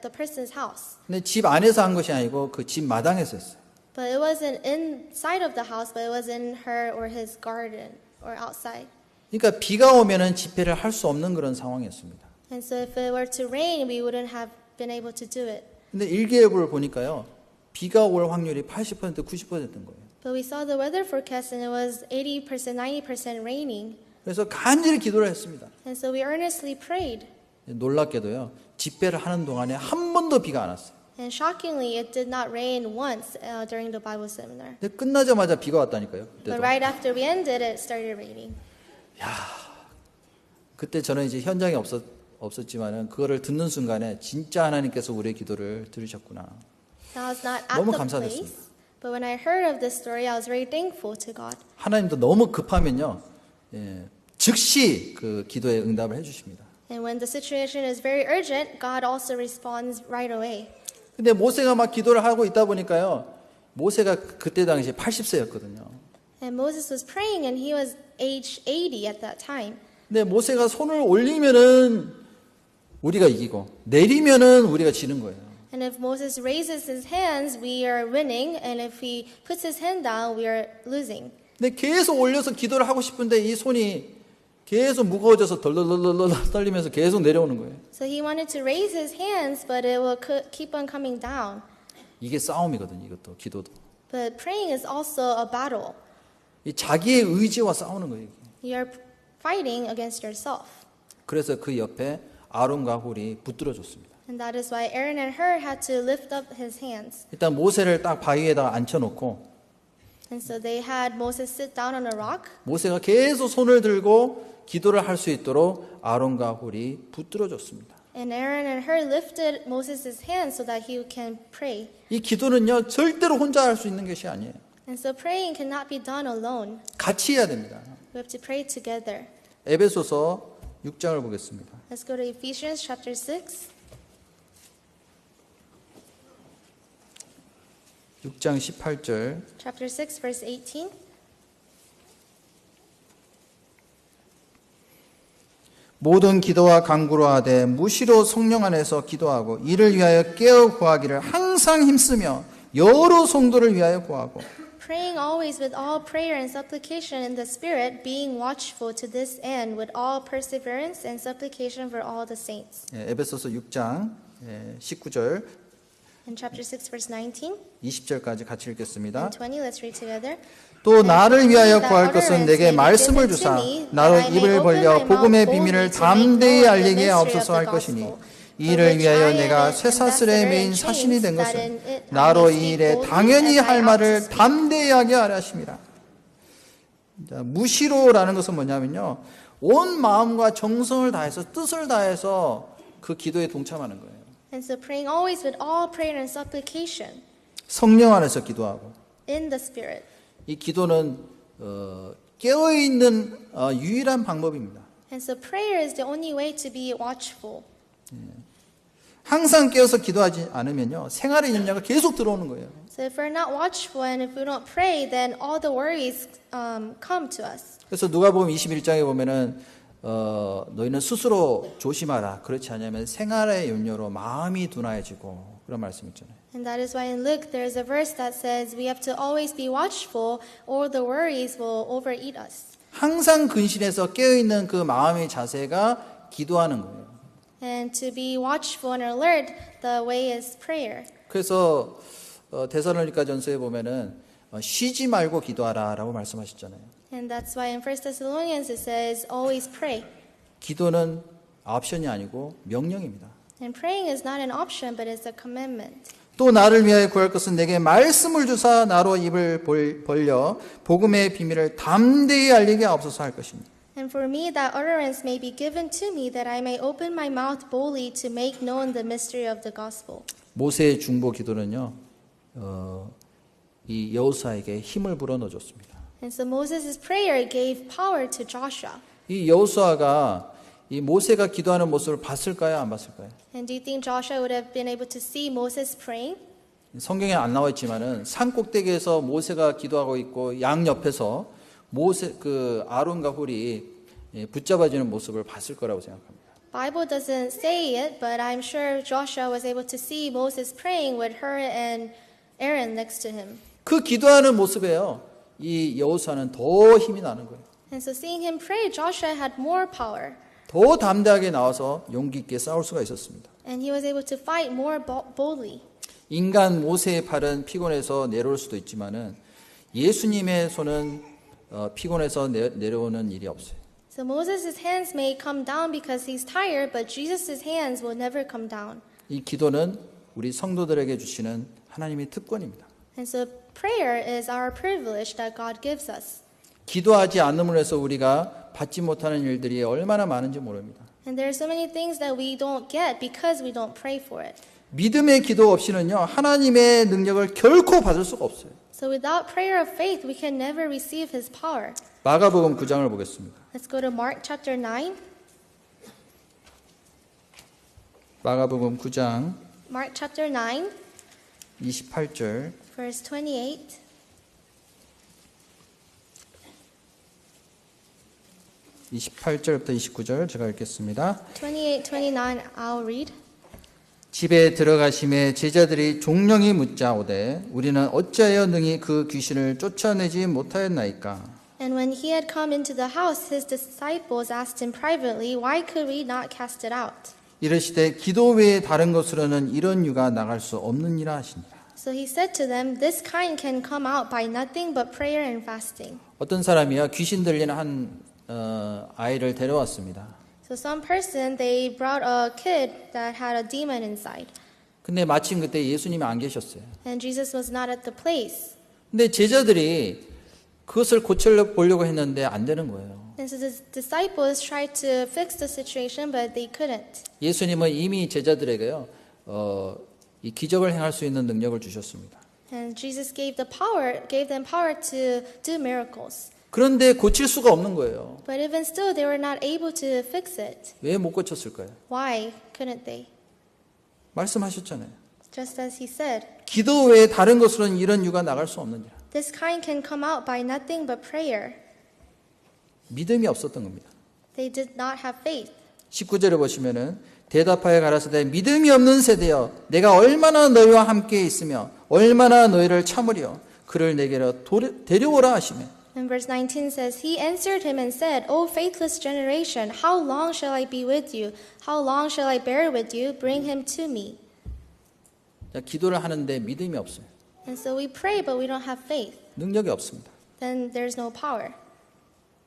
the person's house. 근데 집 안에서 한 것이 아니고 그 집 마당에서 했어요. But it wasn't inside of the house, but it was in her or his garden or outside. 그러니까 비가 오면은 집회를 할 수 없는 그런 상황이었습니다. And so if it were to rain, we wouldn't have been able to do it. 근데 일기예보를 보니까요. 비가 올 확률이 80% 90%인 거예요. But we saw the weather forecast, and it was 80%, 90% raining. 그래서 간절히 기도를 했습니다. And so we earnestly prayed. 놀랍게도요. 집회를 하는 동안에 한 번도 비가 안 왔어요. And shockingly, it did not rain once during the Bible seminar. 근데 끝나자마자 비가 왔다니까요. But 그때도. right after we ended, it started raining. 그때 저는 이제 현장에 없었지만은 그거를 듣는 순간에 진짜 하나님께서 우리의 기도를 들으셨구나. I was not at 너무 the 감사됐습니다. place, but when I heard of this story, I was very thankful to God. 하나님도 너무 급하면요. 즉시 그 기도에 응답을 해주십니다. And when the situation is very urgent, God also responds right away. 근데 모세가 막 기도를 하고 있다 보니까요. 모세가 그때 당시에 80세였거든요. And Moses was praying, and he was age 80 at that time. 근데 모세가 손을 올리면은 우리가 이기고 내리면은 우리가 지는 거예요. And if Moses raises his hands, we are winning, and if he puts his hand down, we are losing. 근데 계속 올려서 기도를 하고 싶은데 이 손이 계속 무거워져서 덜덜덜덜 떨리면서 계속 내려오는 거예요. So he wanted to raise his hands, but it will keep on coming down. 이게 싸움이거든요. 이것도 기도도. But praying is also a battle. 이 자기의 의지와 싸우는 거예요. 이게. You are fighting against yourself. 그래서 그 옆에 아론과 홀이 붙들어줬습니다. And that is why Aaron and Hur had to lift up his hands. 일단 모세를 딱 바위에다가 앉혀놓고 And so they had Moses sit down on a rock. 모세가 계속 손을 들고 기도를 할 수 있도록 아론과 홀이 붙들어줬습니다. And Aaron and Hur lifted Moses' hands so that he can pray. 이 기도는요 절대로 혼자 할 수 있는 것이 아니에요. And so praying cannot be done alone. 같이 해야 됩니다. We have to pray together. 에베소서 6장을 보겠습니다. Let's go to Ephesians chapter 6. 6장 18절 Chapter 6, verse 18. 모든 기도와 간구로 하되 무시로 성령 안에서 기도하고 이를 위하여 깨어 구하기를 항상 힘쓰며 여러 성도를 위하여 구하고 Praying always with all prayer and supplication in the Spirit, being watchful to this end with all perseverance and supplication for all the saints. 에베소서 6장 19절 In chapter 6, verse 19 20절까지 같이 읽겠습니다. and 20, let's read together. 또 나를 위하여 구할 것은 내게 말씀을 주사 나로 입을 벌려 복음의 비밀을 담대히 알리게 하옵소서 할 것이니 이 일을 위하여 내가 쇠사슬에 매인 사신이 된 것은 나로 이 일에 당연히 할 말을 담대히 하게 하려 하심이라. 자, 무시로라는 것은 뭐냐면요, 온 마음과 정성을 다해서 뜻을 다해서 그 기도에 동참하는 거예요. And so praying always with all prayer and supplication 성령 안에서 기도하고, in the Spirit. 이 기도는 깨어있는 유일한 방법입니다. And so prayer is the only way to be watchful. 항상 깨어서 기도하지 않으면요, 생활의 염려가 계속 들어오는 거예요. So if we're not watchful and if we don't pray, then all the worries come to us. 그래서 누가복음 21장에 보면은 너희는 스스로 조심하라. 그렇지 않으면 생활의 염려로 마음이 둔하해지고, 그런 말씀 있잖아요. And that is why in Luke there's a verse that says we have to always be watchful or the worries will overeat us. 항상 근신해서 깨어있는 그 마음의 자세가 기도하는 거예요. And to be watchful and alert, the way is prayer. 그래서 데살로니가 전서에 보면은 쉬지 말고 기도하라라고 말씀하셨잖아요. And that's why in 1 Thessalonians it says always pray. 기도는 옵션이 아니고 명령입니다. And praying is not an option, but it's a commandment. 또 나를 위하여 구할 것은 내게 말씀을 주사 나로 입을 벌려 복음의 비밀을 담대히 알리게 하옵소서 할 것입니다. And for me that utterance may be given to me that I may open my mouth boldly to make known the mystery of the gospel. 모세의 중보 기도는요, 이 여호수아에게 힘을 불어넣어 줬습니다. And so Moses' prayer gave power to Joshua. 이 여호수아가 이 모세가 기도하는 모습을 봤을까요, 안 봤을까요? And do you think Joshua would have been able to see Moses praying? 성경에 안 나와 있지만은 산 꼭대기에서 모세가 기도하고 있고 양 옆에서 아론과 훌이 붙잡아주는 모습을 봤을 거라고 생각합니다. Bible doesn't say it, but I'm sure Joshua was able to see Moses praying with Hur and Aaron next to him. 그 기도하는 모습에요, 이 여호수아는 더 힘이 나는 거예요. And so seeing him pray, Joshua had more power. 더 담대하게 나와서 용기 있게 싸울 수가 있었습니다. And he was able to fight more boldly. 인간 모세의 팔은 피곤해서 내려올 수도 있지만은 예수님의 손은 피곤해서 내려오는 일이 없어요. So Moses' hands may come down because he's tired, but Jesus' hands will never come down. 이 기도는 우리 성도들에게 주시는 하나님의 특권입니다. And so prayer is our privilege that God gives us. 기도하지 않음으로 해서 우리가 받지 못하는 일들이 얼마나 많은지 모릅니다. And there are so many things that we don't get because we don't pray for it. 믿음의 기도 없이는요, 하나님의 능력을 결코 받을 수가 없어요. So without prayer of faith, we can never receive His power. 마가복음 9장을 보겠습니다. Let's go to Mark chapter 9. 마가복음 9장 Mark chapter 9, 28절 verse 28. 28절부터 29절 제가 읽겠습니다. 28, 29, I'll read. 집에 들어가심에 제자들이 종령이 묻자 오되 우리는 어찌하여 능히 그 귀신을 쫓아내지 못하였나이까? And when he had come into the house, his disciples asked him privately, Why could we not cast it out? 이르시되 기도 외에 다른 것으로는 이런 유가 나갈 수 없느니라 하시니라. So he said to them, This kind can come out by nothing but prayer and fasting. 어떤 사람이요, 귀신 들린 한 아이를 데려왔습니다. So some person, they brought a kid that had a demon inside. 근데 마침 그때 예수님이 안 계셨어요. And Jesus was not at the place. 근데 제자들이 그것을 고쳐보려고 했는데 안 되는 거예요. And so the disciples tried to fix the situation, but they couldn't. 예수님은 이미 제자들에게요, 이 기적을 행할 수 있는 능력을 주셨습니다. And Jesus gave them power to do miracles. 그런데 고칠 수가 없는 거예요. But even still, they were not able to fix it. 왜 못 고쳤을까요? Why couldn't they? 말씀하셨잖아요. Just as he said, 기도 외에 다른 것으로는 이런 유가 나갈 수 없느니라. this kind can come out by nothing but prayer. 믿음이 없었던 겁니다. They did not have faith. 19절에 보시면은 대답하여 가라사대 믿음이 없는 세대여 내가 얼마나 너희와 함께 있으며 얼마나 너희를 참으리요 그를 내게로 데려오라 하시매. And verse 19 says, He answered him and said, O faithless generation, how long shall I be with you? How long shall I bear with you? Bring him to me. 자, 기도를 하는데 믿음이 없어요. And so we pray, but we don't have faith. 능력이 없습니다. Then there's no power.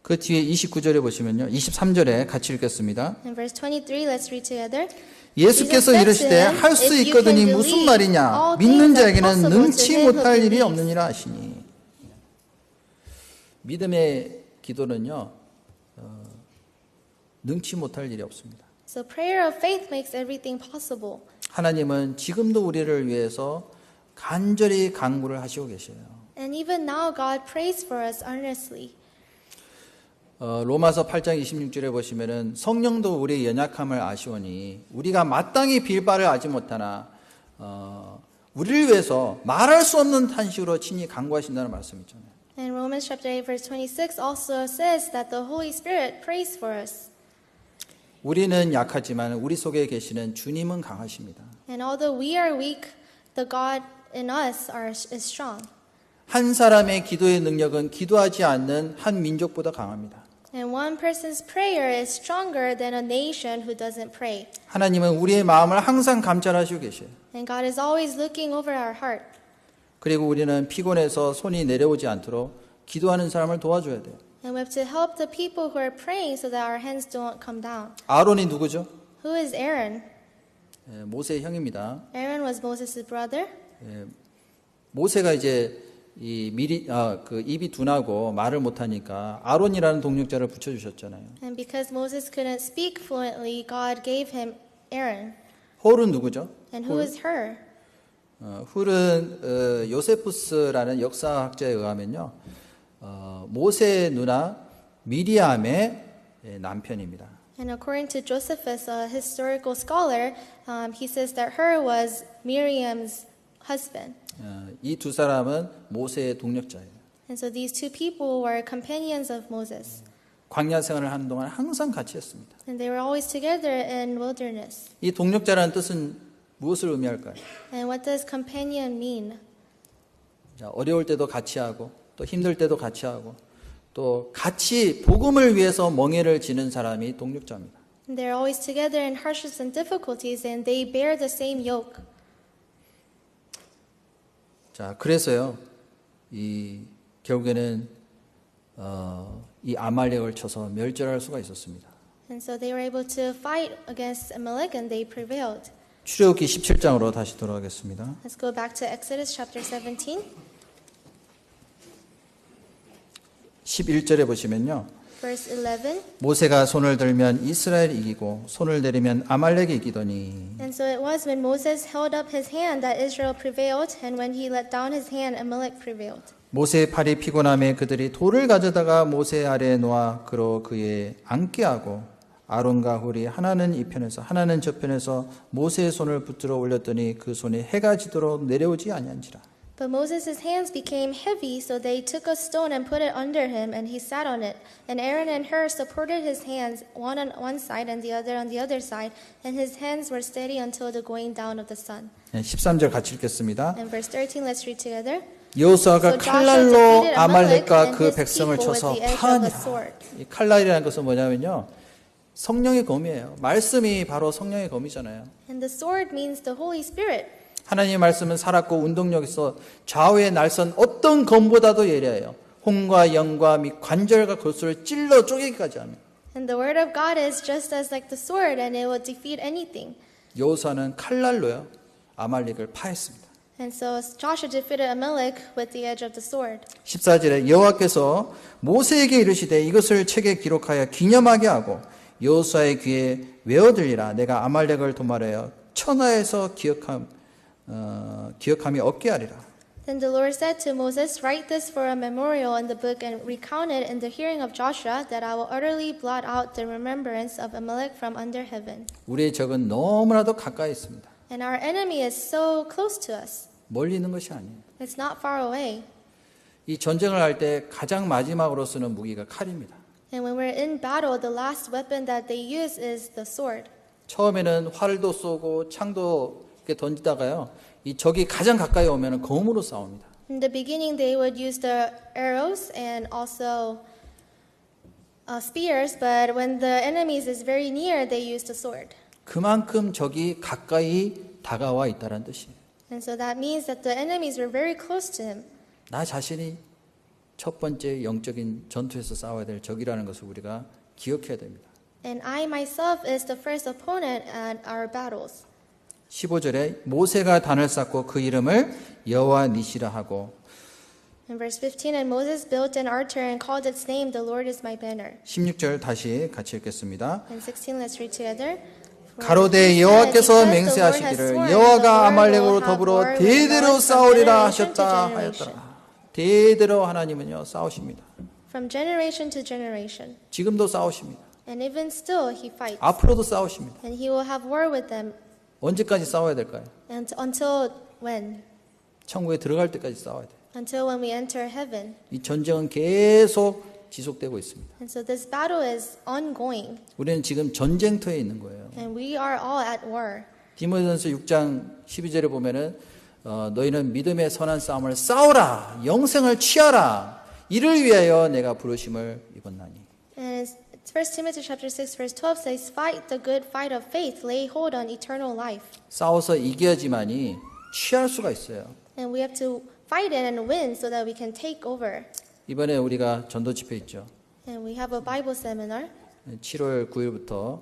그 뒤에 29절에 보시면요. 23절에 같이 읽겠습니다. In verse 23, let's read together. 예수께서 이르시되 할 수 있거든이 무슨 말이냐? 믿는 자에게는 능치 못할 일이 없느니라 하시니. 믿음의 기도는요. 능치 못할 일이 없습니다. So prayer of faith makes everything possible. 하나님은 지금도 우리를 위해서 간절히 간구를 하시고 계셔요. And even now God prays for us earnestly. 로마서 8장 26절에 보시면은 성령도 우리의 연약함을 아시오니 우리가 마땅히 빌 바를 아지 못하나 우리를 위해서 말할 수 없는 탄식으로 친히 간구하신다는 말씀이 있잖아요. And Romans chapter 8 verse 26 also says that the Holy Spirit prays for us. 우리는 약하지만 우리 속에 계시는 주님은 강하십니다. And although we are weak, the God in us is strong. 한 사람의 기도의 능력은 기도하지 않는 한 민족보다 강합니다. And one person's prayer is stronger than a nation who doesn't pray. 하나님은 우리의 마음을 항상 감찰하시고 계셔요. And God is always looking over our heart. 그리고 우리는 피곤해서 손이 내려오지 않도록 기도하는 사람을 도와줘야 돼요. And we have to help the people who are praying so that our hands don't come down. 아론이 누구죠? Who is Aaron? 모세의 형입니다. Aaron was Moses' brother. 모세가 이제 그 입이 둔하고 말을 못하니까 아론이라는 동력자를 붙여주셨잖아요. And because Moses couldn't speak fluently, God gave him Aaron. 홀은 누구죠? And who is her? 훌은 요세푸스라는 역사학자에 의하면요, 모세의 누나 미리암의 남편입니다. And according to Josephus, a historical scholar, he says that her was Miriam's husband. 이 두 사람은 모세의 동력자예요. And so these two people were companions of Moses. 광야 생활을 하는 동안 항상 같이 했습니다. And they were always together in wilderness. 이 동력자라는 뜻은 무엇을 의미할까요? And what does companion mean? 자, 어려울 때도 같이 하고 또 힘들 때도 같이 하고 또 같이 복음을 위해서 멍에를 지는 사람이 동력자입니다. And they're always together in hardships and difficulties, and they bear the same yoke. 자, 그래서요, 결국에는 이 아말렉을 쳐서 멸절할 수가 있었습니다. And so they were able to fight against Amalek, and they prevailed. 출애굽기 17장으로 다시 돌아가겠습니다. Let's go back to Exodus chapter 17. 11절에 보시면요. Verse 11. 모세가 손을 들면 이스라엘이 이기고 손을 내리면 아말렉이 이기더니 And so it was when Moses held up his hand that Israel prevailed, and when he let down his hand, Amalek prevailed. 모세의 팔이 피곤함에 그들이 돌을 가져다가 모세 아래에 놓아 그로 그의 앉게 하고 아론과 훌이 하나는 이 편에서 하나는 저 편에서 모세의 손을 붙들어 올렸더니 그 손이 해가 지도록 내려오지 아니한지라. But Moses' hands became heavy, so they took a stone and put it under him, and he sat on it. And Aaron and Hur supported his hands, one on one side and the other on the other side, and his hands were steady until the going down of the sun. 13절 같이 읽겠습니다. And verse 13, let's read together. 여호수아가 So Joshua 칼날로 defeated Amalek 아말렉과 and 그 his 백성을 people with 쳐서 the edge of 파하니라. the sword. 이 칼날이라는 것은 뭐냐면요, 성령의 검이에요. 말씀이 바로 성령의 검이잖아요. And the sword means the Holy Spirit. 하나님의 말씀은 살았고 운동력에서 좌우의 날선 어떤 검보다도 예리해요. 혼과 영과 및 관절과 골수를 찔러 쪼개기까지 합니다. And the word of God is just as like the sword, and it will defeat anything. 여호수아는 칼날로요 아말렉을 파했습니다. And so Joshua defeated Amalek with the edge of the sword. 14절에 여호와께서 모세에게 이르시되 이것을 책에 기록하여 기념하게 하고 여호수아의 귀에 외어들리라. 내가 아말렉을 도말하여 천하에서 기억함이 없게 하리라. Then the Lord said to Moses, "Write this for a memorial in the book and recount it in the hearing of Joshua, that I will utterly blot out the remembrance of Amalek from under heaven." 우리의 적은 너무나도 가까이 있습니다. And our enemy is so close to us. 멀리 있는 것이 아니에요. It's not far away. 이 전쟁을 할 때 가장 마지막으로 쓰는 무기가 칼입니다. And when we're in battle, the last weapon that they use is the sword. 처음에는 활도 쏘고 창도 이렇게 던지다가요, 이 적이 가장 가까이 오면 검으로 싸웁니다. In the beginning, they would use the arrows and also spears, but when the enemies is very near, they use the sword. 그만큼 적이 가까이 다가와 있다는 뜻이에요. And so that means that the enemies were very close to him. 나 자신이 첫 번째 영적인 전투에서 싸워야 될 적이라는 것을 우리가 기억해야 됩니다. And I myself is the first opponent at our battles. 15절에 모세가 단을 쌓고 그 이름을 여호와 니시라 하고 In verse 15, and Moses built an altar and called its name, the Lord is my banner. 16절 다시 같이 읽겠습니다. And 16, let's read together. 가로되 여호와께서 맹세하시기를 여호와가 아말렉으로 더불어 대대로 싸우리라 하셨다 하였더라. 대대로 하나님은요 싸우십니다. From generation to generation. 지금도 싸우십니다. And even still he fights. 앞으로도 싸우십니다. And he will have war with them. 언제까지 싸워야 될까요? And until when? 천국에 들어갈 때까지 싸워야 돼요. Until when we enter heaven. 이 전쟁은 계속 지속되고 있습니다. And so this battle is ongoing. 우리는 지금 전쟁터에 있는 거예요. And we are all at war. 디모데전서 6장 12절에 보면은 너희는 믿음의 선한 싸움을 싸우라 영생을 취하라 이를 위하여 내가 부르심을 입었나니. And 1 Timothy chapter 6 verse 12 says, "Fight the good fight of faith, lay hold on eternal life." 싸워서 이겨야지만이 취할 수가 있어요. And we have to fight it and win so that we can take over. 이번에 우리가 전도 집회 있죠. And we have a Bible seminar. 7월 9일부터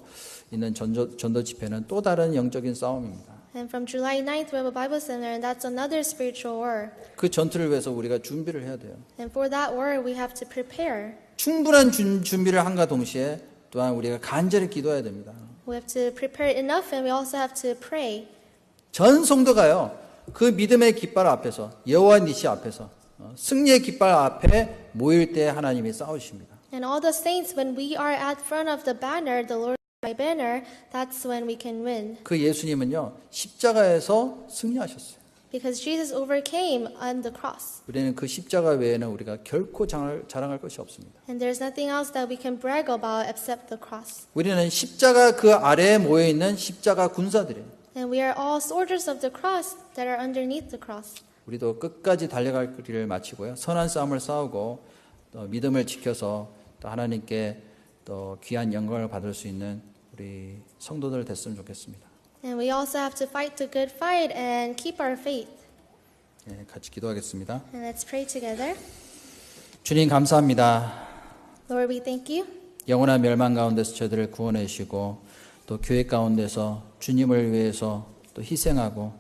있는 전도 집회는 또 다른 영적인 싸움입니다. And from July 9th we have a Bible seminar, and that's another spiritual war. 그 전투를 위해서 우리가 준비를 해야 돼요. And for that war we have to prepare. 충분한 준비를 한가 동시에 또한 우리가 간절히 기도해야 됩니다. We have to prepare enough, and we also have to pray. 전 성도가요. 그 믿음의 깃발 앞에서 여호와 니시 앞에서 승리의 깃발 앞에 모일 때 하나님이 싸우십니다. And all the saints, when we are at front of the banner, the Lord is my banner, that's when we can win. 그 예수님은요. 십자가에서 승리하셨어요. Because Jesus overcame on the cross. 우리는 그 십자가 외에는 우리가 결코 자랑할 것이 없습니다. And there's nothing else that we can brag about except the cross. 우리는 십자가 그 아래에 모여 있는 십자가 군사들이에요. And we are all soldiers of the cross that are underneath the cross. 우리도 끝까지 달려갈 길을 마치고요. 선한 싸움을 싸우고 또 믿음을 지켜서 또 하나님께 또 귀한 영광을 받을 수 있는 우리 성도들 됐으면 좋겠습니다. And we also have to fight the good fight and keep our faith. 네, 같이 기도하겠습니다. And let's pray together. 주님 감사합니다. Lord, we thank you. 영원한 멸망 가운데서 저희들을 구원해 주시고 또 교회 가운데서 주님을 위해서 또 희생하고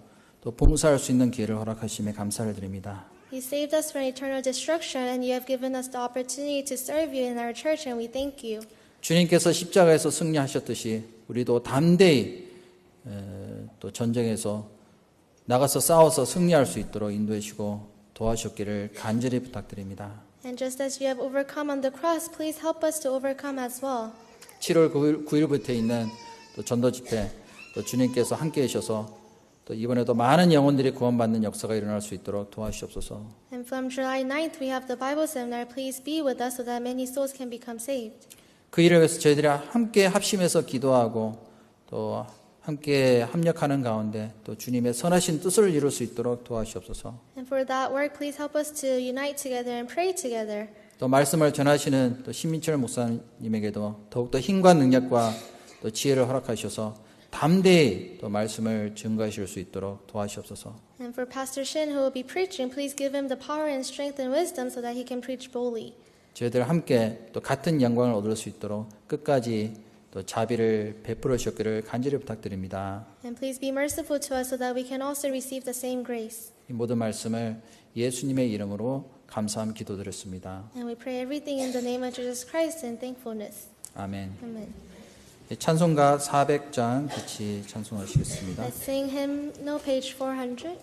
또 봉사할 수 있는 기회를 허락하심에 감사를 드립니다. You saved us from eternal destruction, and you have given us the opportunity to serve you in our church, and we thank you. 주님께서 십자가에서 승리하셨듯이 우리도 담대히 또 전쟁에서 나가서 싸워서 승리할 수 있도록 인도해 주시고 도와주셨기를 간절히 부탁드립니다. And just as you have overcome on the cross, please help us to overcome as well. 7월 9일부터 있는 또 전도 집회 또 주님께서 함께 해주셔서 또 이번에도 많은 영혼들이 구원받는 역사가 일어날 수 있도록 도와주시옵소서. And from July 9th, we have the Bible seminar. Please be with us so that many souls can become saved. 그 일을 위해서 저희들이 함께 합심해서 기도하고 또 함께 합력하는 가운데 또 주님의 선하신 뜻을 이룰 수 있도록 도와주시옵소서. And for that work, please help us to unite together and pray together. 또 말씀을 전하시는 또 신민철 목사님에게도 더욱더 힘과 능력과 또 지혜를 허락하셔서 담대히 또 말씀을 증거하실 수 있도록 도와주시옵소서. And for Pastor Shin, who will be preaching, please give him the power and strength and wisdom so that he can preach boldly. 저희들 함께 또 같은 영광을 얻을 수 있도록 끝까지 또 자비를 베풀어 주셨기를 간절히 부탁드립니다. And please be merciful to us so that we can also receive the same grace. 이 모든 말씀을 예수님의 이름으로 감사함 기도드렸습니다. And we pray everything in the name of Jesus Christ in thankfulness. 아멘. Amen. 찬송가 400장 같이 찬송하시겠습니다. Let's sing hymn, no page 400.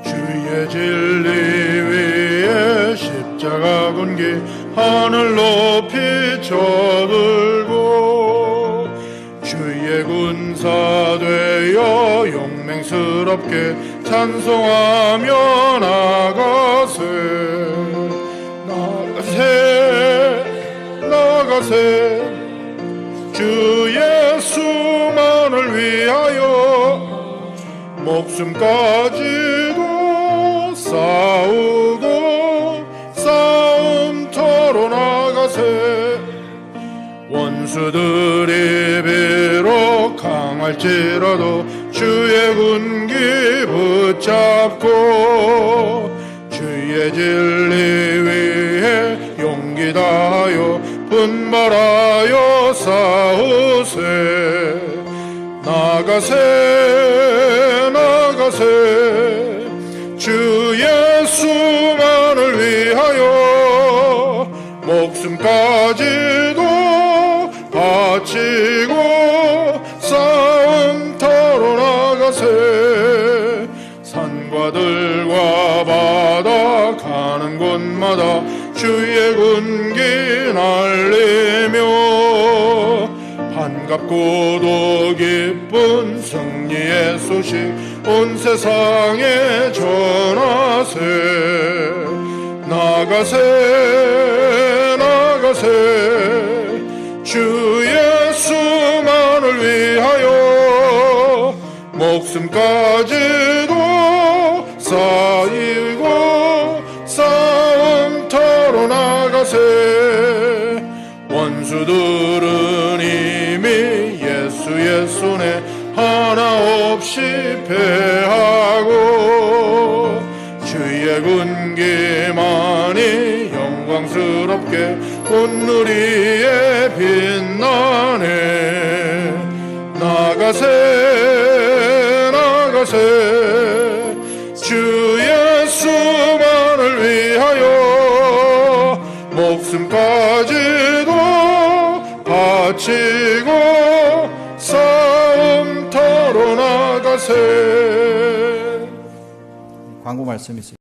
주의 진리 위에 십자가 군기 하늘 높이 쳐들고 주의 군사 되어 용맹스럽게 찬송하며 나가세 주 예수만을 위하여 목숨까지도 싸우고 싸움터로 나가세 원수들이 비록 당할지라도 주의 군기 붙잡고 주의 진리 위해 용기 다하여 분발하여 싸우세. 나가세 주 예수만을 위하여 목숨까지도 바치고 싸움터로 나가세. 산과 들과 바다 가는 곳마다 주의 군기 날리며 반갑고도 기쁜 승리의 소식 온 세상에 전하세. 나가세 주 예수만을 위하여 목숨까지도 쌓이고 싸움터로 나가세. 원수들은 이미 예수의 손에 하나 없이 패하고 주의 군기만이 영광스럽게 온누리에 빛나네. 나가세 주 예수만을 위하여 목숨까지도 바치고 싸움터로 나가세. 광고 말씀 있습니다.